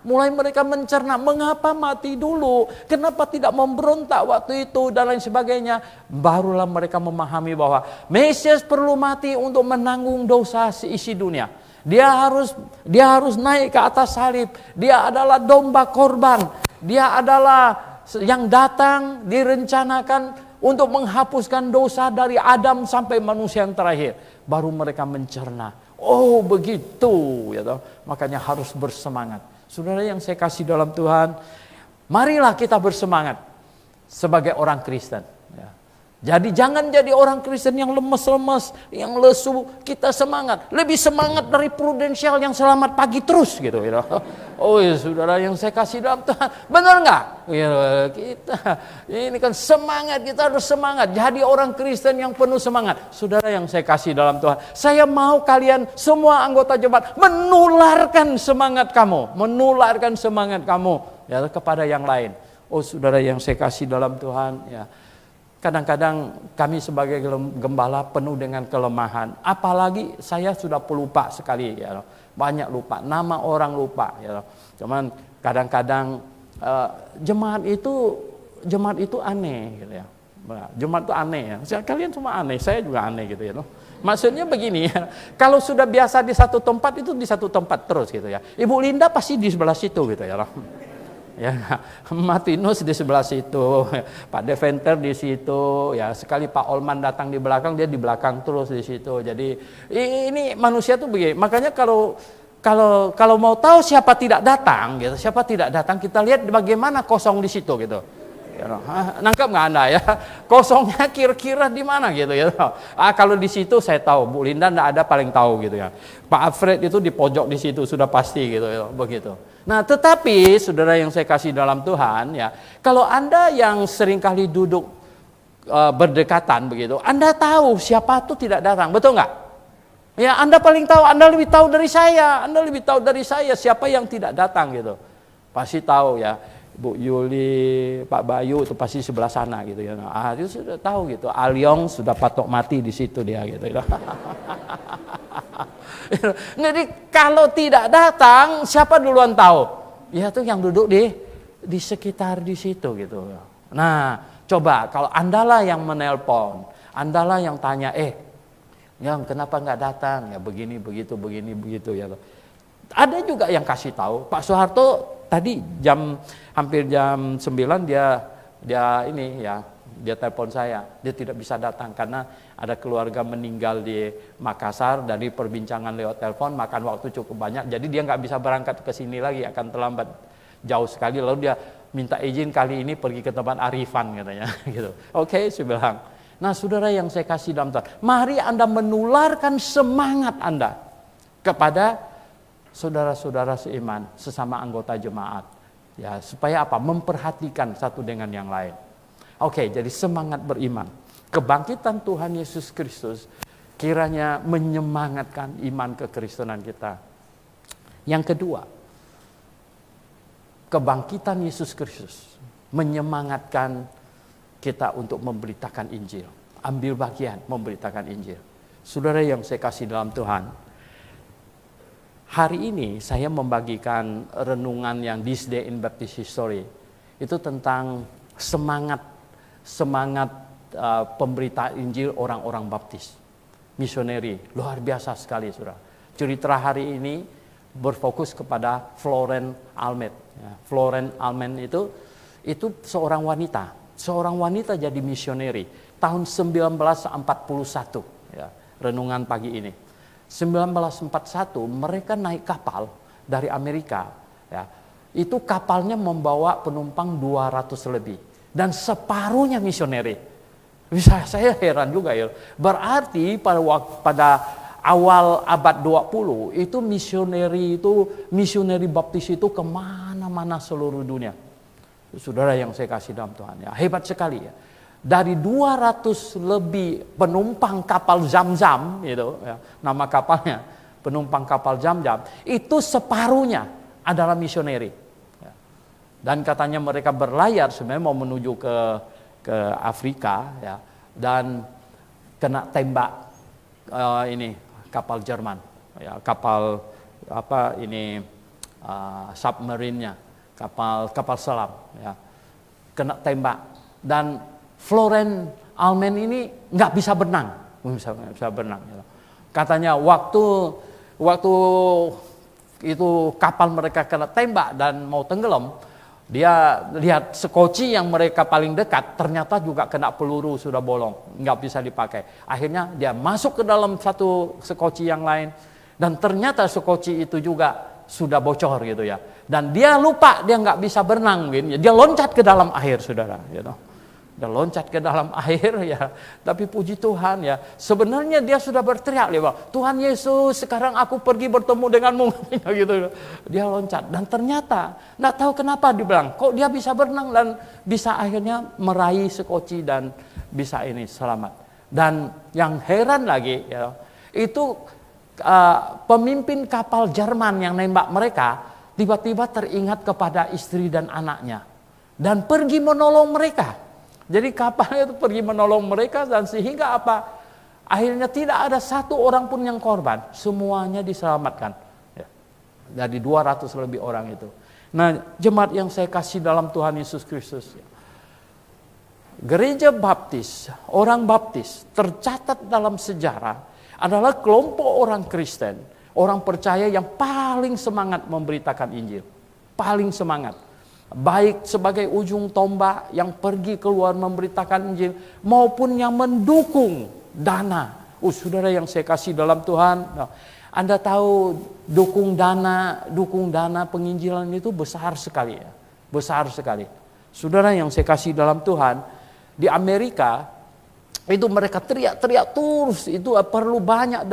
Mengapa mati dulu, kenapa tidak memberontak waktu itu dan lain sebagainya. Barulah mereka memahami bahwa Mesias perlu mati untuk menanggung dosa seisi dunia. Dia harus naik ke atas salib. Dia adalah domba korban. Dia adalah yang datang direncanakan untuk menghapuskan dosa dari Adam sampai manusia yang terakhir. Baru mereka mencerna. Oh begitu ya toh. Makanya harus bersemangat. Saudara yang saya kasih dalam Tuhan, marilah kita bersemangat sebagai orang Kristen. Ya. Jadi jangan jadi orang Kristen yang lemes-lemes, yang lesu. Kita semangat, lebih semangat dari prudensial yang selamat pagi terus gitu. Oh ya saudara yang saya kasih dalam Tuhan, benar nggak? Ya, kita ini kan semangat, kita harus semangat. Jadi orang Kristen yang penuh semangat. Saudara yang saya kasih dalam Tuhan, saya mau kalian semua anggota jemaat menularkan semangat kamu ya kepada yang lain. Oh saudara yang saya kasih dalam Tuhan ya. Kadang-kadang kami sebagai gembala penuh dengan kelemahan. Apalagi saya sudah pelupa sekali ya. Banyak lupa, nama orang lupa ya. Cuman kadang-kadang jemaat itu aneh gitu ya. Jemaat itu aneh ya. Kalian semua aneh, saya juga aneh gitu ya. Maksudnya begini ya. Kalau sudah biasa di satu tempat, itu di satu tempat terus gitu ya. Ibu Linda pasti di sebelah situ gitu ya. Ya, Martinus di sebelah situ, Pak Deventer di situ, ya sekali Pak Olman datang di belakang, dia di belakang terus di situ. Jadi ini manusia tuh begini. Makanya kalau mau tahu siapa tidak datang, gitu, kita lihat bagaimana kosong di situ gitu. Ya, nangkep nggak Anda ya? Kosongnya kira-kira di mana gitu ya? Kalau di situ saya tahu, Bu Linda nggak ada paling tahu gitu ya. Pak Alfred itu di pojok di situ sudah pasti gitu ya, begitu. Nah, tetapi saudara yang saya kasih dalam Tuhan ya, kalau Anda yang seringkali duduk berdekatan begitu, Anda tahu siapa tuh tidak datang, betul nggak? Ya, Anda paling tahu, Anda lebih tahu dari saya, Anda lebih tahu dari saya siapa yang tidak datang gitu. Pasti tahu ya, Bu Yuli, Pak Bayu itu pasti sebelah sana gitu ya. Itu sudah tahu gitu. Alyong sudah patok mati di situ dia gitu. Jadi kalau tidak datang, siapa duluan tahu? Ya itu yang duduk di sekitar di situ gitu. Nah, coba kalau Andalah yang menelpon, Andalah yang tanya, yang kenapa nggak datang? Ya begini begitu ya. Ada juga yang kasih tahu. Pak Soeharto tadi hampir jam 9 dia ini ya, dia telepon saya. Dia tidak bisa datang karena ada keluarga meninggal di Makassar. Dari perbincangan lewat telepon makan waktu cukup banyak. Jadi dia nggak bisa berangkat ke sini lagi, akan terlambat jauh sekali. Lalu dia minta izin kali ini pergi ke tempat Arifan katanya gitu. Oke, saya bilang. Nah, saudara yang saya kasih dalam Tuhan, mari Anda menularkan semangat Anda kepada saudara-saudara seiman, sesama anggota jemaat. Ya, supaya apa? Memperhatikan satu dengan yang lain. Oke, jadi semangat beriman. Kebangkitan Tuhan Yesus Kristus kiranya menyemangatkan iman kekristenan kita. Yang kedua, kebangkitan Yesus Kristus menyemangatkan kita untuk memberitakan Injil. Ambil bagian memberitakan Injil. Saudara yang saya kasih dalam Tuhan, hari ini saya membagikan renungan yang This Day in Baptist History. Itu tentang semangat pemberitaan Injil orang-orang baptis. Misioneri, luar biasa sekali saudara. Cerita hari ini berfokus kepada Florence Almen. Ya, Florence Almen itu seorang wanita. Seorang wanita jadi misioneri tahun 1941 ya, renungan pagi ini. 1941 mereka naik kapal dari Amerika ya. Itu kapalnya membawa penumpang 200 lebih dan separuhnya misioneri. Saya heran juga ya. Berarti pada awal abad 20 itu misioneri baptis itu kemana-mana seluruh dunia. Saudara yang saya kasih dalam Tuhan ya, hebat sekali ya. Dari 200 lebih penumpang kapal Zam-Zam gitu ya, nama kapalnya penumpang kapal Zam-Zam, itu separuhnya adalah misioneri. Ya. Dan katanya mereka berlayar sebenarnya mau menuju ke Afrika ya, dan kena tembak kapal Jerman ya, kapal submarine-nya, kapal selam ya, kena tembak. Dan Florence Almen ini nggak bisa berenang, bisa berenang ya. Katanya waktu itu kapal mereka kena tembak dan mau tenggelam, dia lihat sekoci yang mereka paling dekat ternyata juga kena peluru, sudah bolong, nggak bisa dipakai. Akhirnya dia masuk ke dalam satu sekoci yang lain dan ternyata sekoci itu juga sudah bocor gitu ya. Dan dia lupa, dia nggak bisa berenang gitu. Dia loncat ke dalam air, saudara. Gitu. Dia loncat ke dalam air ya. Tapi puji Tuhan ya. Sebenarnya dia sudah berteriak ya, Tuhan Yesus, sekarang aku pergi bertemu denganmu. Gitu. Dia loncat dan ternyata nggak tahu kenapa dibilang, kok dia bisa berenang dan bisa akhirnya meraih sekoci dan bisa ini selamat. Dan yang heran lagi ya, itu pemimpin kapal Jerman yang nembak mereka tiba-tiba teringat kepada istri dan anaknya dan pergi menolong mereka. Jadi kapalnya itu pergi menolong mereka dan sehingga apa? Akhirnya tidak ada satu orang pun yang korban, semuanya diselamatkan. Ya. Dari 200 lebih orang itu. Nah, jemaat yang saya kasih dalam Tuhan Yesus Kristus. Ya. Gereja Baptis, orang Baptis tercatat dalam sejarah adalah kelompok orang Kristen, orang percaya yang paling semangat memberitakan Injil. Paling semangat. Baik sebagai ujung tombak yang pergi keluar memberitakan Injil, maupun yang mendukung dana. Saudara yang saya kasih dalam Tuhan, Anda tahu dukung dana penginjilan itu besar sekali ya. Besar sekali. Saudara yang saya kasih dalam Tuhan, di Amerika itu mereka teriak-teriak terus, itu perlu banyak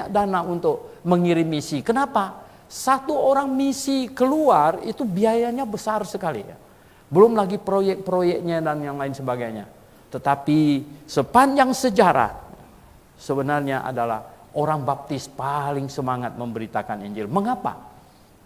dana untuk mengirim misi. Kenapa? Satu orang misi keluar itu biayanya besar sekali ya. Belum lagi proyek-proyeknya dan yang lain sebagainya. Tetapi sepanjang sejarah sebenarnya adalah orang baptis paling semangat memberitakan Injil. Mengapa?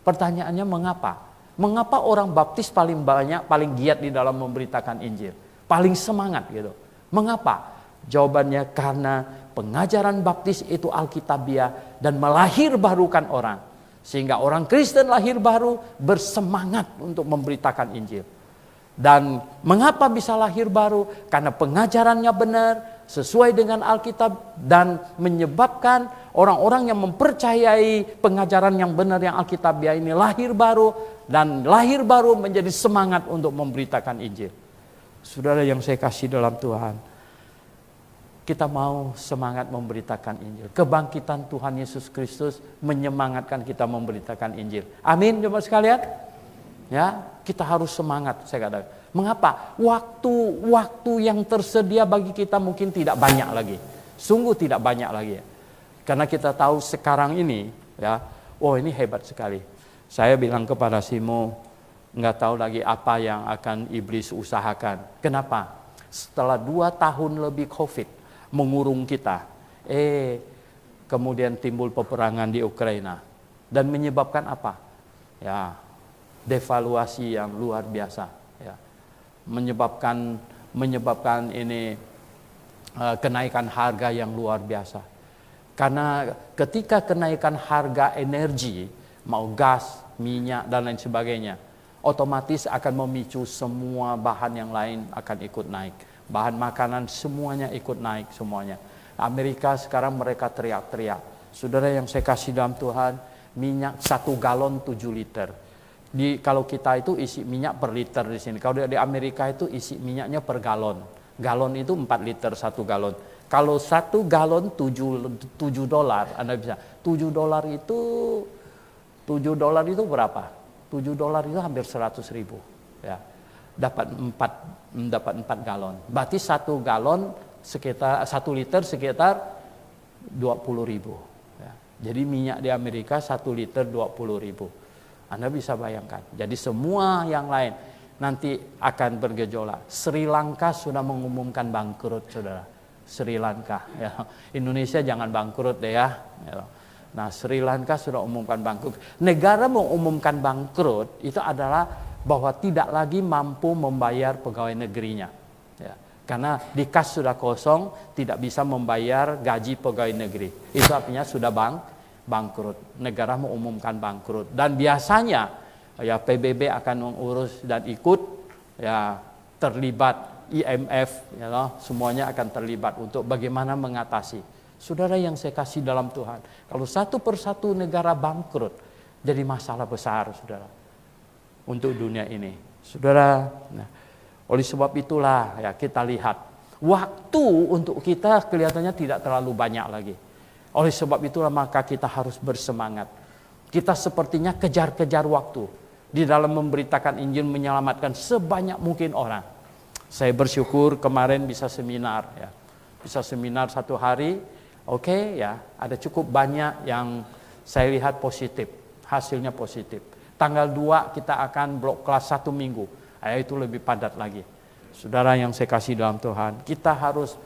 Pertanyaannya mengapa? Mengapa orang baptis paling banyak, paling giat di dalam memberitakan Injil? Paling semangat gitu. Mengapa? Jawabannya karena pengajaran baptis itu alkitabiah dan melahir barukan orang. Sehingga orang Kristen lahir baru bersemangat untuk memberitakan Injil. Dan mengapa bisa lahir baru? Karena pengajarannya benar, sesuai dengan Alkitab, dan menyebabkan orang-orang yang mempercayai pengajaran yang benar yang Alkitabiah ini lahir baru, dan lahir baru menjadi semangat untuk memberitakan Injil. Saudara yang saya kasih dalam Tuhan, kita mau semangat memberitakan Injil. Kebangkitan Tuhan Yesus Kristus menyemangatkan kita memberitakan Injil. Amin, jemaat sekalian. Ya, kita harus semangat, saya katakan. Mengapa? Waktu yang tersedia bagi kita mungkin tidak banyak lagi. Sungguh tidak banyak lagi. Karena kita tahu sekarang ini, ya, ini hebat sekali. Saya bilang kepada Simo, nggak tahu lagi apa yang akan iblis usahakan. Kenapa? Setelah 2 tahun lebih COVID mengurung kita, kemudian timbul peperangan di Ukraina dan menyebabkan apa? Ya, devaluasi yang luar biasa, ya. Menyebabkan ini kenaikan harga yang luar biasa. Karena ketika kenaikan harga energi, mau gas, minyak dan lain sebagainya, otomatis akan memicu semua bahan yang lain akan ikut naik. Bahan makanan semuanya ikut naik semuanya. Amerika sekarang mereka teriak-teriak. Saudara yang saya kasih dalam Tuhan, minyak 1 galon 7 liter. Kalau kita itu isi minyak per liter di sini. Kalau di Amerika itu isi minyaknya per galon. Galon itu 4 liter 1 galon. Kalau 1 galon 7 dolar, Anda bisa. 7 dolar itu berapa? 7 dolar itu hampir 100 ribu. Ya. Dapat 4 galon. Berarti 1 galon sekitar 1 liter sekitar 20 ribu. Ya. Jadi minyak di Amerika 1 liter 20 ribu. Anda bisa bayangkan. Jadi semua yang lain nanti akan bergejolak. Sri Lanka sudah mengumumkan bangkrut, saudara. Sri Lanka. Ya. Indonesia jangan bangkrut deh ya. Nah, Sri Lanka sudah umumkan bangkrut. Negara mengumumkan bangkrut itu adalah bahwa tidak lagi mampu membayar pegawai negerinya. Ya. Karena di kas sudah kosong, tidak bisa membayar gaji pegawai negeri. Itu artinya sudah bangkrut. Negara mengumumkan bangkrut. Dan biasanya ya PBB akan mengurus dan ikut, ya, terlibat IMF, ya, semuanya akan terlibat untuk bagaimana mengatasi. Saudara yang saya kasih dalam Tuhan, kalau satu persatu negara bangkrut, jadi masalah besar, saudara, untuk dunia ini. Saudara, oleh sebab itulah ya kita lihat waktu untuk kita kelihatannya tidak terlalu banyak lagi. Oleh sebab itulah maka kita harus bersemangat. Kita sepertinya kejar-kejar waktu di dalam memberitakan Injil, menyelamatkan sebanyak mungkin orang. Saya bersyukur kemarin bisa seminar, ya. Bisa seminar 1 hari, ya, ada cukup banyak yang saya lihat positif, hasilnya positif. Tanggal 2 kita akan blok kelas 1 minggu, itu lebih padat lagi. Saudara yang saya kasih dalam Tuhan, kita harus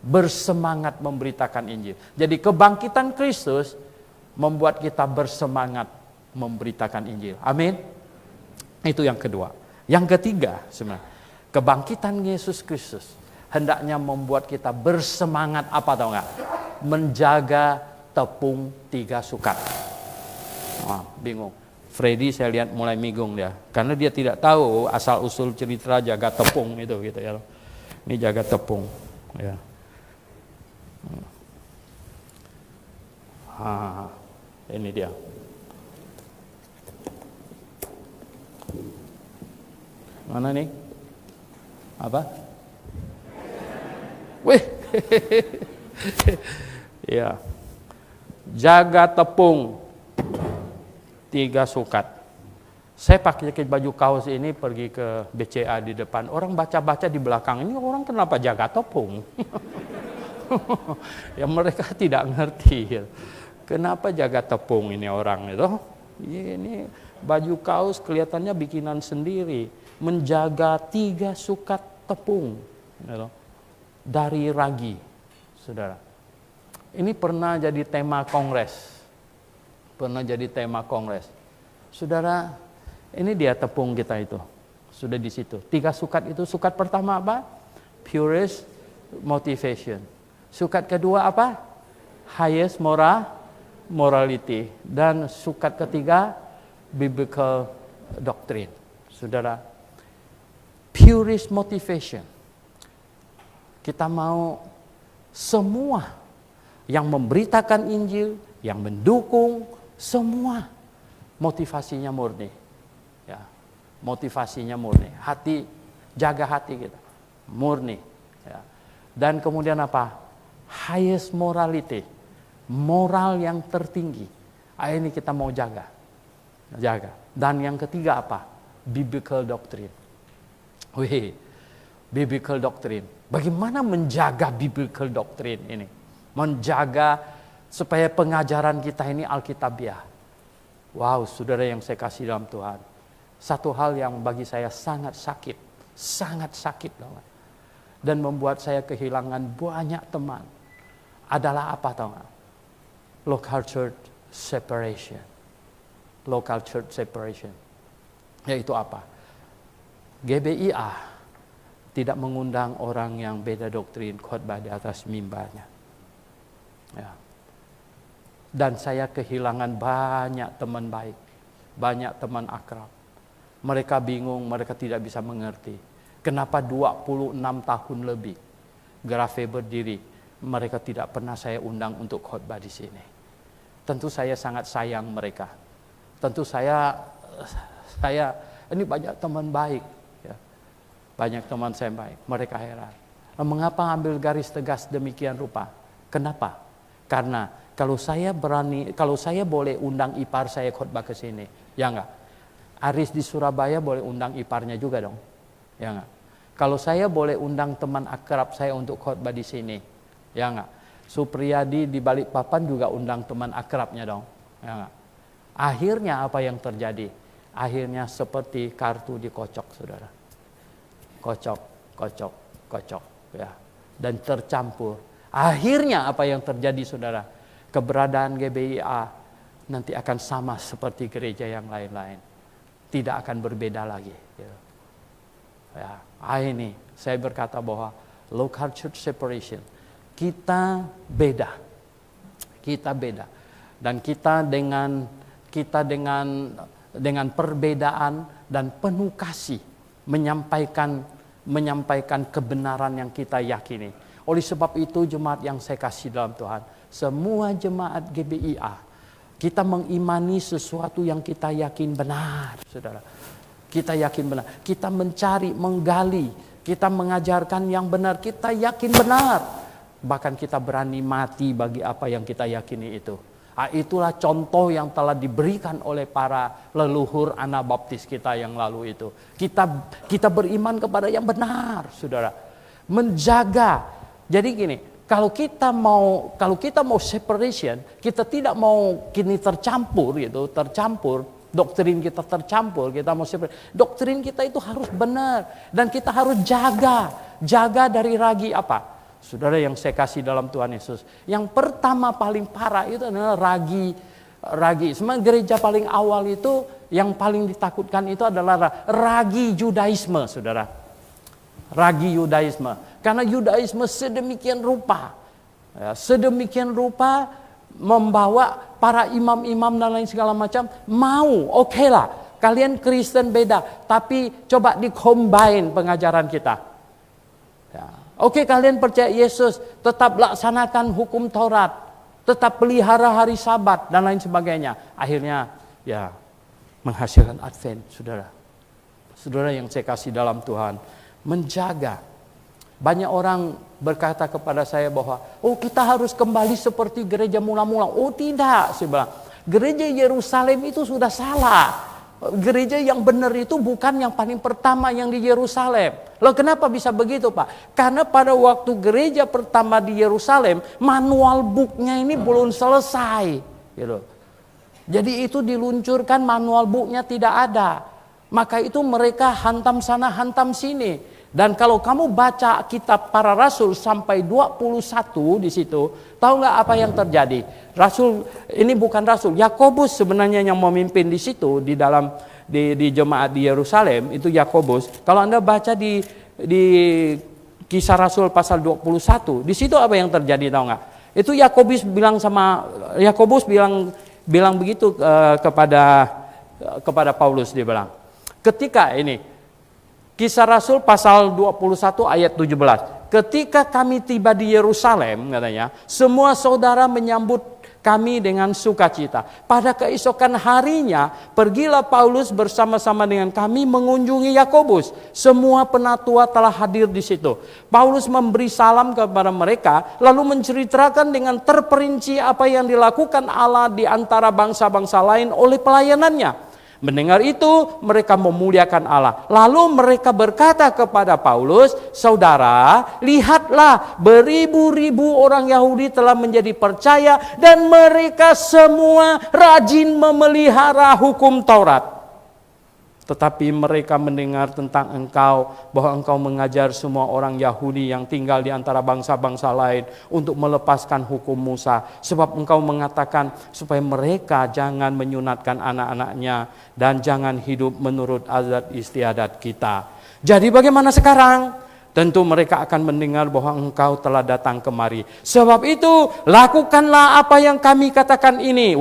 bersemangat memberitakan Injil. Jadi kebangkitan Kristus membuat kita bersemangat memberitakan Injil. Amin. Itu yang kedua. Yang ketiga, sebenarnya kebangkitan Yesus Kristus hendaknya membuat kita bersemangat apa tahu nggak? Menjaga tepung 3 sukat. Bingung. Freddy saya lihat mulai bingung dia, karena dia tidak tahu asal usul cerita jaga tepung itu gitu ya. Ini jaga tepung, ya. Ini dia. Mana nih? Apa? Wih. Ya. Jaga tepung 3 sukat. Saya pakai baju kaos ini pergi ke BCA di depan. Orang baca-baca di belakang, ini orang kenapa jaga tepung? Ya mereka tidak ngerti. Kenapa jaga tepung ini orang itu? Ini baju kaos kelihatannya bikinan sendiri. Menjaga 3 sukat tepung dari ragi, saudara. Ini pernah jadi tema kongres. Saudara, ini dia tepung kita itu. Sudah di situ. 3 sukat itu. Sukat pertama apa? Purest motivation. Sukat kedua apa? Highest morality. Dan sukat ketiga, biblical doctrine. Saudara, purest motivation. Kita mau semua yang memberitakan Injil, yang mendukung, semua motivasinya murni. Ya, motivasinya murni. Hati, jaga hati kita. Murni. Ya. Dan kemudian apa? Highest morality. Moral yang tertinggi. Ini kita mau jaga. Dan yang ketiga apa? Biblical doctrine. Biblical doctrine. Bagaimana menjaga biblical doctrine ini? Menjaga supaya pengajaran kita ini alkitabiah. Wow, saudara yang saya kasih dalam Tuhan. Satu hal yang bagi saya sangat sakit banget. Dan membuat saya kehilangan banyak teman. Adalah apa tahu nggak? Local church separation. Yaitu apa? GBIA tidak mengundang orang yang beda doktrin khotbah di atas mimbarnya. Ya. Dan saya kehilangan banyak teman baik, banyak teman akrab. Mereka bingung, mereka tidak bisa mengerti. Kenapa 26 tahun lebih Grafe berdiri, mereka tidak pernah saya undang untuk khotbah di sini. Tentu saya sangat sayang mereka. Tentu saya ini banyak teman baik. Ya. Banyak teman saya baik, mereka heran. Mengapa ambil garis tegas demikian rupa? Kenapa? Karena kalau saya boleh undang ipar saya khotbah ke sini, ya enggak? Aris di Surabaya boleh undang iparnya juga dong, ya enggak? Kalau saya boleh undang teman akrab saya untuk khotbah di sini, ya enggak? Supriyadi di Balikpapan juga undang teman akrabnya dong, ya enggak? Akhirnya apa yang terjadi? Akhirnya seperti kartu dikocok, saudara. Kocok, ya. Dan tercampur. Akhirnya apa yang terjadi, saudara? Keberadaan GBIA nanti akan sama seperti gereja yang lain-lain. Tidak akan berbeda lagi. Ya, ini saya berkata bahwa local church separation. Kita beda. Dan kita dengan perbedaan dan penuh kasih menyampaikan kebenaran yang kita yakini. Oleh sebab itu jemaat yang saya kasih dalam Tuhan, semua jemaat GBIA, kita mengimani sesuatu yang kita yakin benar, saudara. Kita yakin benar. Kita mencari, menggali, kita mengajarkan yang benar, kita yakin benar. Bahkan kita berani mati bagi apa yang kita yakini itu. Itulah contoh yang telah diberikan oleh para leluhur Anabaptis kita yang lalu itu. Kita beriman kepada yang benar, saudara. Menjaga. Jadi gini, kalau kita mau separation, kita tidak mau kini tercampur, doktrin kita tercampur, kita mau separation. Doktrin kita itu harus benar dan kita harus jaga dari ragi apa? Saudara yang saya kasih dalam Tuhan Yesus. Yang pertama paling parah itu adalah ragi. Sebenarnya gereja paling awal itu yang paling ditakutkan itu adalah ragi Yudaisme, saudara. Ragi Yudaisme. Karena Yudaisme sedemikian rupa membawa para imam-imam dan lain segala macam mau, oke lah, kalian Kristen beda, tapi coba di-combine pengajaran kita. Ya. Oke, kalian percaya Yesus, tetap laksanakan hukum Taurat, tetap pelihara hari Sabat dan lain sebagainya. Akhirnya ya menghasilkan Advent, saudara. Saudara yang saya kasih dalam Tuhan, menjaga. Banyak orang berkata kepada saya bahwa, kita harus kembali seperti gereja mula-mula. Tidak, saya bilang. Gereja Yerusalem itu sudah salah. Gereja yang benar itu bukan yang paling pertama yang di Yerusalem. Loh, kenapa bisa begitu, Pak? Karena pada waktu gereja pertama di Yerusalem, manual booknya ini belum selesai. Gitu. Jadi itu diluncurkan, manual booknya tidak ada. Maka itu mereka hantam sana, hantam sini. Dan kalau kamu baca kitab para rasul sampai 21 di situ, tahu nggak apa yang terjadi? Rasul ini bukan rasul, Yakobus sebenarnya yang memimpin di situ di dalam di jemaat di Yerusalem itu Yakobus. Kalau Anda baca di Kisah Rasul pasal 21, di situ apa yang terjadi tahu nggak? Itu Yakobus bilang begitu kepada Paulus, dia bilang, ketika ini Kisah Rasul pasal 21 ayat 17. Ketika kami tiba di Yerusalem, katanya, semua saudara menyambut kami dengan sukacita. Pada keesokan harinya, pergilah Paulus bersama-sama dengan kami mengunjungi Yakobus. Semua penatua telah hadir di situ. Paulus memberi salam kepada mereka, lalu menceritakan dengan terperinci apa yang dilakukan Allah di antara bangsa-bangsa lain oleh pelayanannya. Mendengar itu, mereka memuliakan Allah. Lalu mereka berkata kepada Paulus, "Saudara, lihatlah, beribu-ribu orang Yahudi telah menjadi percaya dan mereka semua rajin memelihara hukum Taurat. Tetapi mereka mendengar tentang engkau, bahwa engkau mengajar semua orang Yahudi yang tinggal di antara bangsa-bangsa lain untuk melepaskan hukum Musa. Sebab engkau mengatakan supaya mereka jangan menyunatkan anak-anaknya dan jangan hidup menurut adat istiadat kita." Jadi bagaimana sekarang? Tentu mereka akan mendengar bahwa engkau telah datang kemari. Sebab itu lakukanlah apa yang kami katakan ini.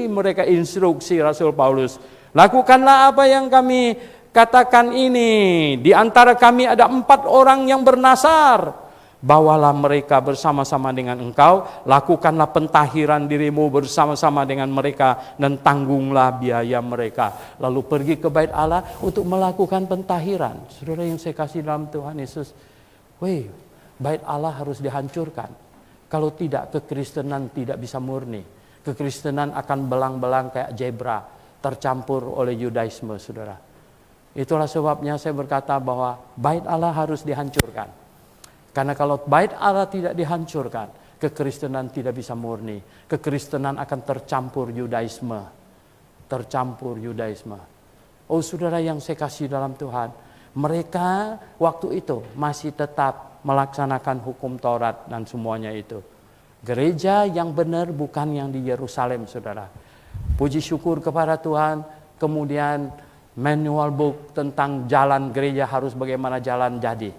Mereka instruksi Rasul Paulus. Lakukanlah apa yang kami katakan ini. Di antara kami ada 4 orang yang bernasar. Bawalah mereka bersama-sama dengan engkau. Lakukanlah pentahiran dirimu bersama-sama dengan mereka. Dan tanggunglah biaya mereka. Lalu pergi ke bait Allah untuk melakukan pentahiran. Saudara yang saya kasih dalam Tuhan Yesus. Bait Allah harus dihancurkan. Kalau tidak, kekristenan tidak bisa murni. Kekristenan akan belang-belang kayak zebra, tercampur oleh Yudaisme, saudara. Itulah sebabnya saya berkata bahwa bait Allah harus dihancurkan. Karena kalau bait Allah tidak dihancurkan, kekristenan tidak bisa murni. Kekristenan akan tercampur Yudaisme. Oh saudara yang saya kasih dalam Tuhan, mereka waktu itu masih tetap melaksanakan hukum Taurat dan semuanya itu. Gereja yang benar bukan yang di Yerusalem, saudara. Puji syukur kepada Tuhan, kemudian manual book tentang jalan gereja harus bagaimana jalan jadi.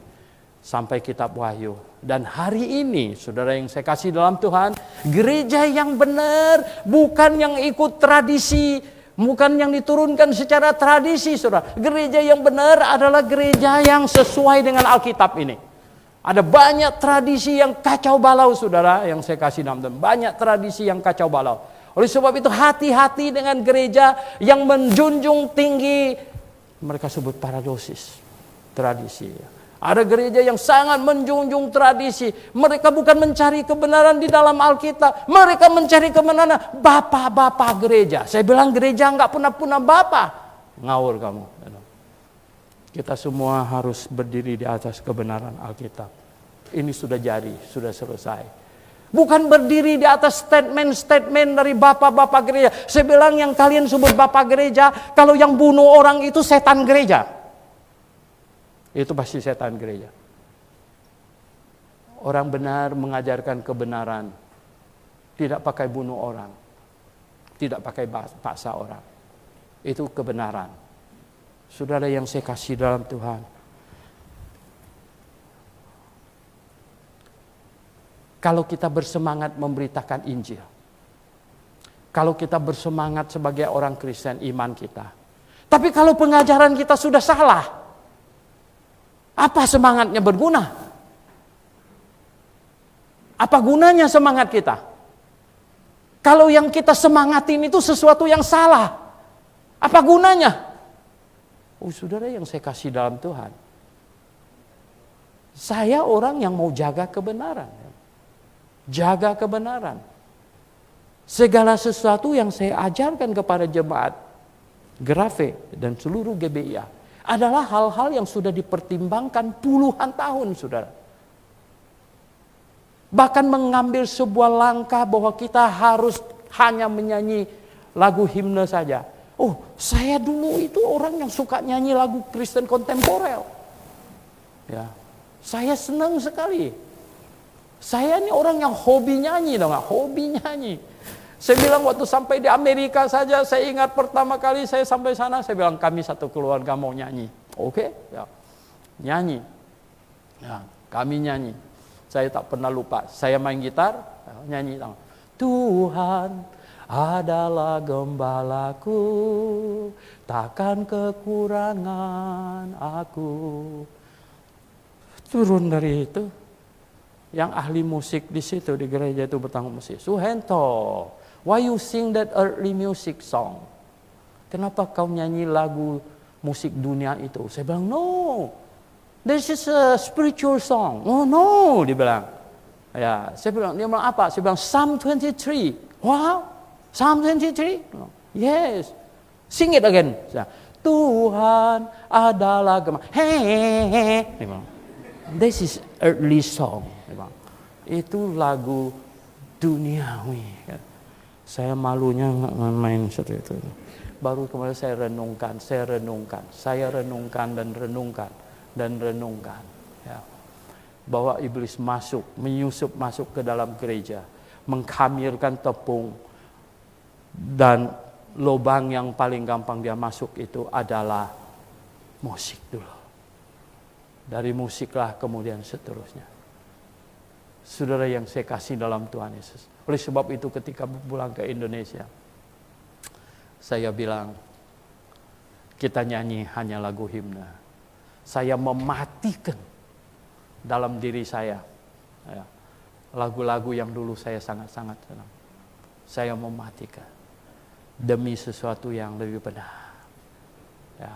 Sampai kitab Wahyu. Dan hari ini, saudara yang saya kasih dalam Tuhan, gereja yang benar bukan yang ikut tradisi, bukan yang diturunkan secara tradisi, saudara. Gereja yang benar adalah gereja yang sesuai dengan Alkitab ini. Ada banyak tradisi yang kacau balau, saudara, yang saya kasih dalam Tuhan. Banyak tradisi yang kacau balau. Oleh sebab itu hati-hati dengan gereja yang menjunjung tinggi, mereka sebut paradosis, tradisi. Ada gereja yang sangat menjunjung tradisi. Mereka bukan mencari kebenaran di dalam Alkitab. Mereka mencari kebenaran bapak-bapak gereja. Saya bilang gereja enggak pernah bapak. Ngawur kamu. Kita semua harus berdiri di atas kebenaran Alkitab. Ini sudah jadi, sudah selesai. Bukan berdiri di atas statement-statement dari bapak-bapak gereja. Saya bilang yang kalian sebut bapak gereja, kalau yang bunuh orang itu setan gereja. Itu pasti setan gereja. Orang benar mengajarkan kebenaran. Tidak pakai bunuh orang. Tidak pakai paksa orang. Itu kebenaran. Saudara yang saya kasih dalam Tuhan. Kalau kita bersemangat memberitakan Injil. Kalau kita bersemangat sebagai orang Kristen, iman kita. Tapi kalau pengajaran kita sudah salah, apa semangatnya berguna? Apa gunanya semangat kita? Kalau yang kita semangatin itu sesuatu yang salah, apa gunanya? Oh saudara yang saya kasih dalam Tuhan. Saya orang yang mau jaga kebenaran. Jaga kebenaran. Segala sesuatu yang saya ajarkan kepada jemaat Grafe dan seluruh GBIA adalah hal-hal yang sudah dipertimbangkan puluhan tahun, saudara. Bahkan mengambil sebuah langkah bahwa kita harus hanya menyanyi lagu himne saja. Oh, saya dulu itu orang yang suka nyanyi lagu Kristen kontemporer. Ya, saya senang sekali. Saya ini orang yang hobi nyanyi, dong, hobi nyanyi. Saya bilang waktu sampai di Amerika saja, saya ingat pertama kali saya sampai sana, saya bilang kami satu keluarga mau nyanyi. Oke, ya, nyanyi. Ya, kami nyanyi. Saya tak pernah lupa. Saya main gitar, nyanyi. Tuhan adalah gembalaku, takkan kekurangan aku. Turun dari itu, yang ahli musik di situ di gereja itu bertanggung musik. Suhento, why you sing that earthly music song? Kenapa kau nyanyi lagu musik dunia itu? Saya bilang, no, this is a spiritual song. Oh no, dia bilang. Ya, saya bilang, dia bilang apa? Saya bilang Psalm 23. Wow, Psalm 23? Yes. Sing it again. Tuhan adalah Dia bilang, this is earthly song. Itu lagu duniawi. Saya malunya main seperti itu. Baru kemarin saya renungkan. Ya. Bahwa iblis menyusup masuk ke dalam gereja, mengkhamirkan tepung, dan lubang yang paling gampang dia masuk itu adalah musik dulu. Dari musiklah kemudian seterusnya. Saudara yang saya kasih dalam Tuhan Yesus. Oleh sebab itu ketika pulang ke Indonesia, saya bilang, kita nyanyi hanya lagu himne. Saya mematikan dalam diri saya lagu-lagu yang dulu saya sangat-sangat senang. Saya mematikan demi sesuatu yang lebih benar. Ya,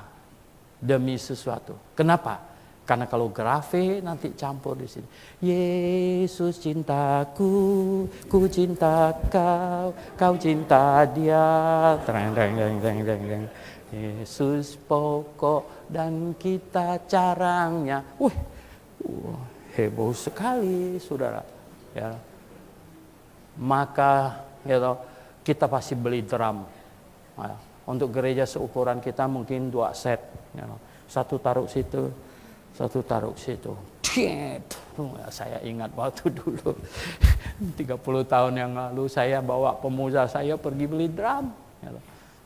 demi sesuatu. Kenapa? Karena kalau grafe nanti campur di sini. Yesus cintaku, ku cinta kau, kau cinta dia. Yesus pokok dan kita carangnya. Heboh sekali, saudara. Ya. Maka kita pasti beli drum. Ya. Untuk gereja seukuran kita mungkin 2 set. Ya. Satu taruh situ. Saya ingat waktu dulu 30 tahun yang lalu saya bawa pemuda saya pergi beli drum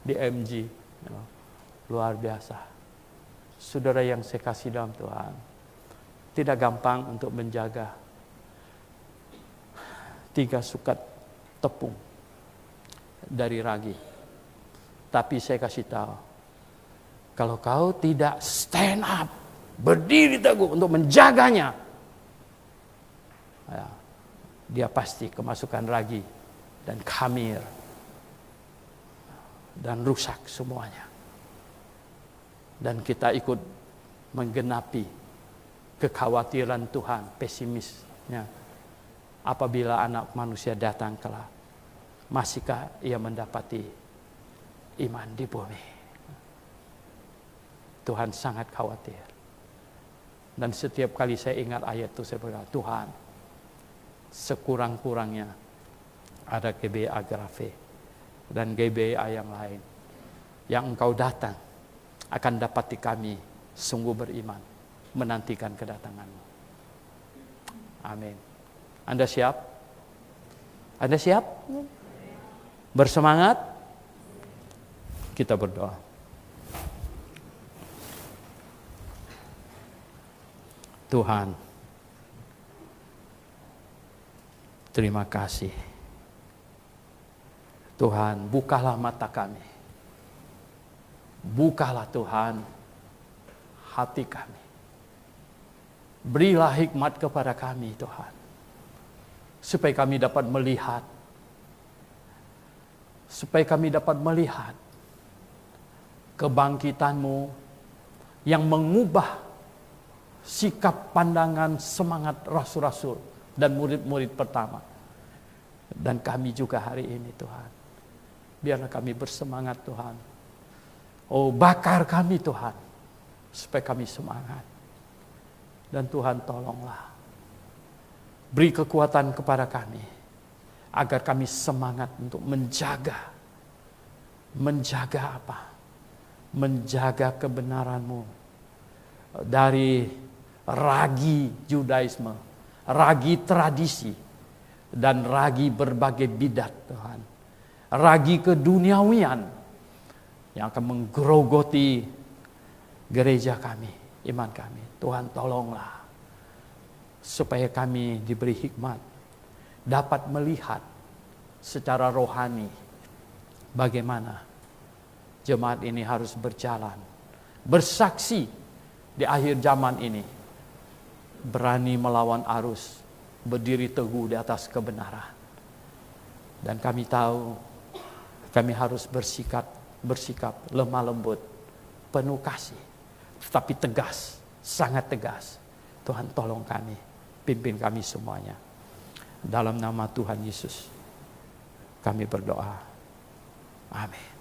di MG. Luar biasa. Saudara yang saya kasih dalam Tuhan, tidak gampang untuk menjaga 3 sukat tepung dari ragi. Tapi saya kasih tahu, kalau kau tidak stand up, berdiri teguh untuk menjaganya, dia pasti kemasukan ragi dan khamir dan rusak semuanya. Dan kita ikut menggenapi kekhawatiran Tuhan, pesimisnya. Apabila anak manusia datang kelak, masihkah ia mendapati iman di bumi? Tuhan sangat khawatir. Dan setiap kali saya ingat ayat itu, saya berkata, Tuhan, sekurang-kurangnya ada GBA Grafe dan GBA yang lain yang Engkau datang akan dapati kami sungguh beriman menantikan kedatangan-Mu. Amin. Anda siap? Anda siap? Bersemangat? Kita berdoa. Tuhan, terima kasih. Tuhan, bukalah mata kami. Bukalah Tuhan hati kami. Berilah hikmat kepada kami Tuhan, supaya kami dapat melihat. Supaya kami dapat melihat kebangkitan-Mu yang mengubah sikap, pandangan, semangat rasul-rasul dan murid-murid pertama. Dan kami juga hari ini Tuhan. Biarlah kami bersemangat Tuhan. Oh, bakar kami Tuhan, supaya kami semangat. Dan Tuhan tolonglah, beri kekuatan kepada kami, agar kami semangat untuk menjaga. Menjaga apa? Menjaga kebenaran-Mu dari ragi Judaisme, ragi tradisi, dan ragi berbagai bidat Tuhan. Ragi keduniawian yang akan menggerogoti gereja kami, iman kami. Tuhan tolonglah supaya kami diberi hikmat, dapat melihat secara rohani bagaimana jemaat ini harus berjalan, bersaksi di akhir zaman ini, berani melawan arus, berdiri teguh di atas kebenaran. Dan kami tahu kami harus bersikap lemah lembut, penuh kasih, tetapi tegas, sangat tegas. Tuhan tolong kami, pimpin kami semuanya. Dalam nama Tuhan Yesus kami berdoa. Amin.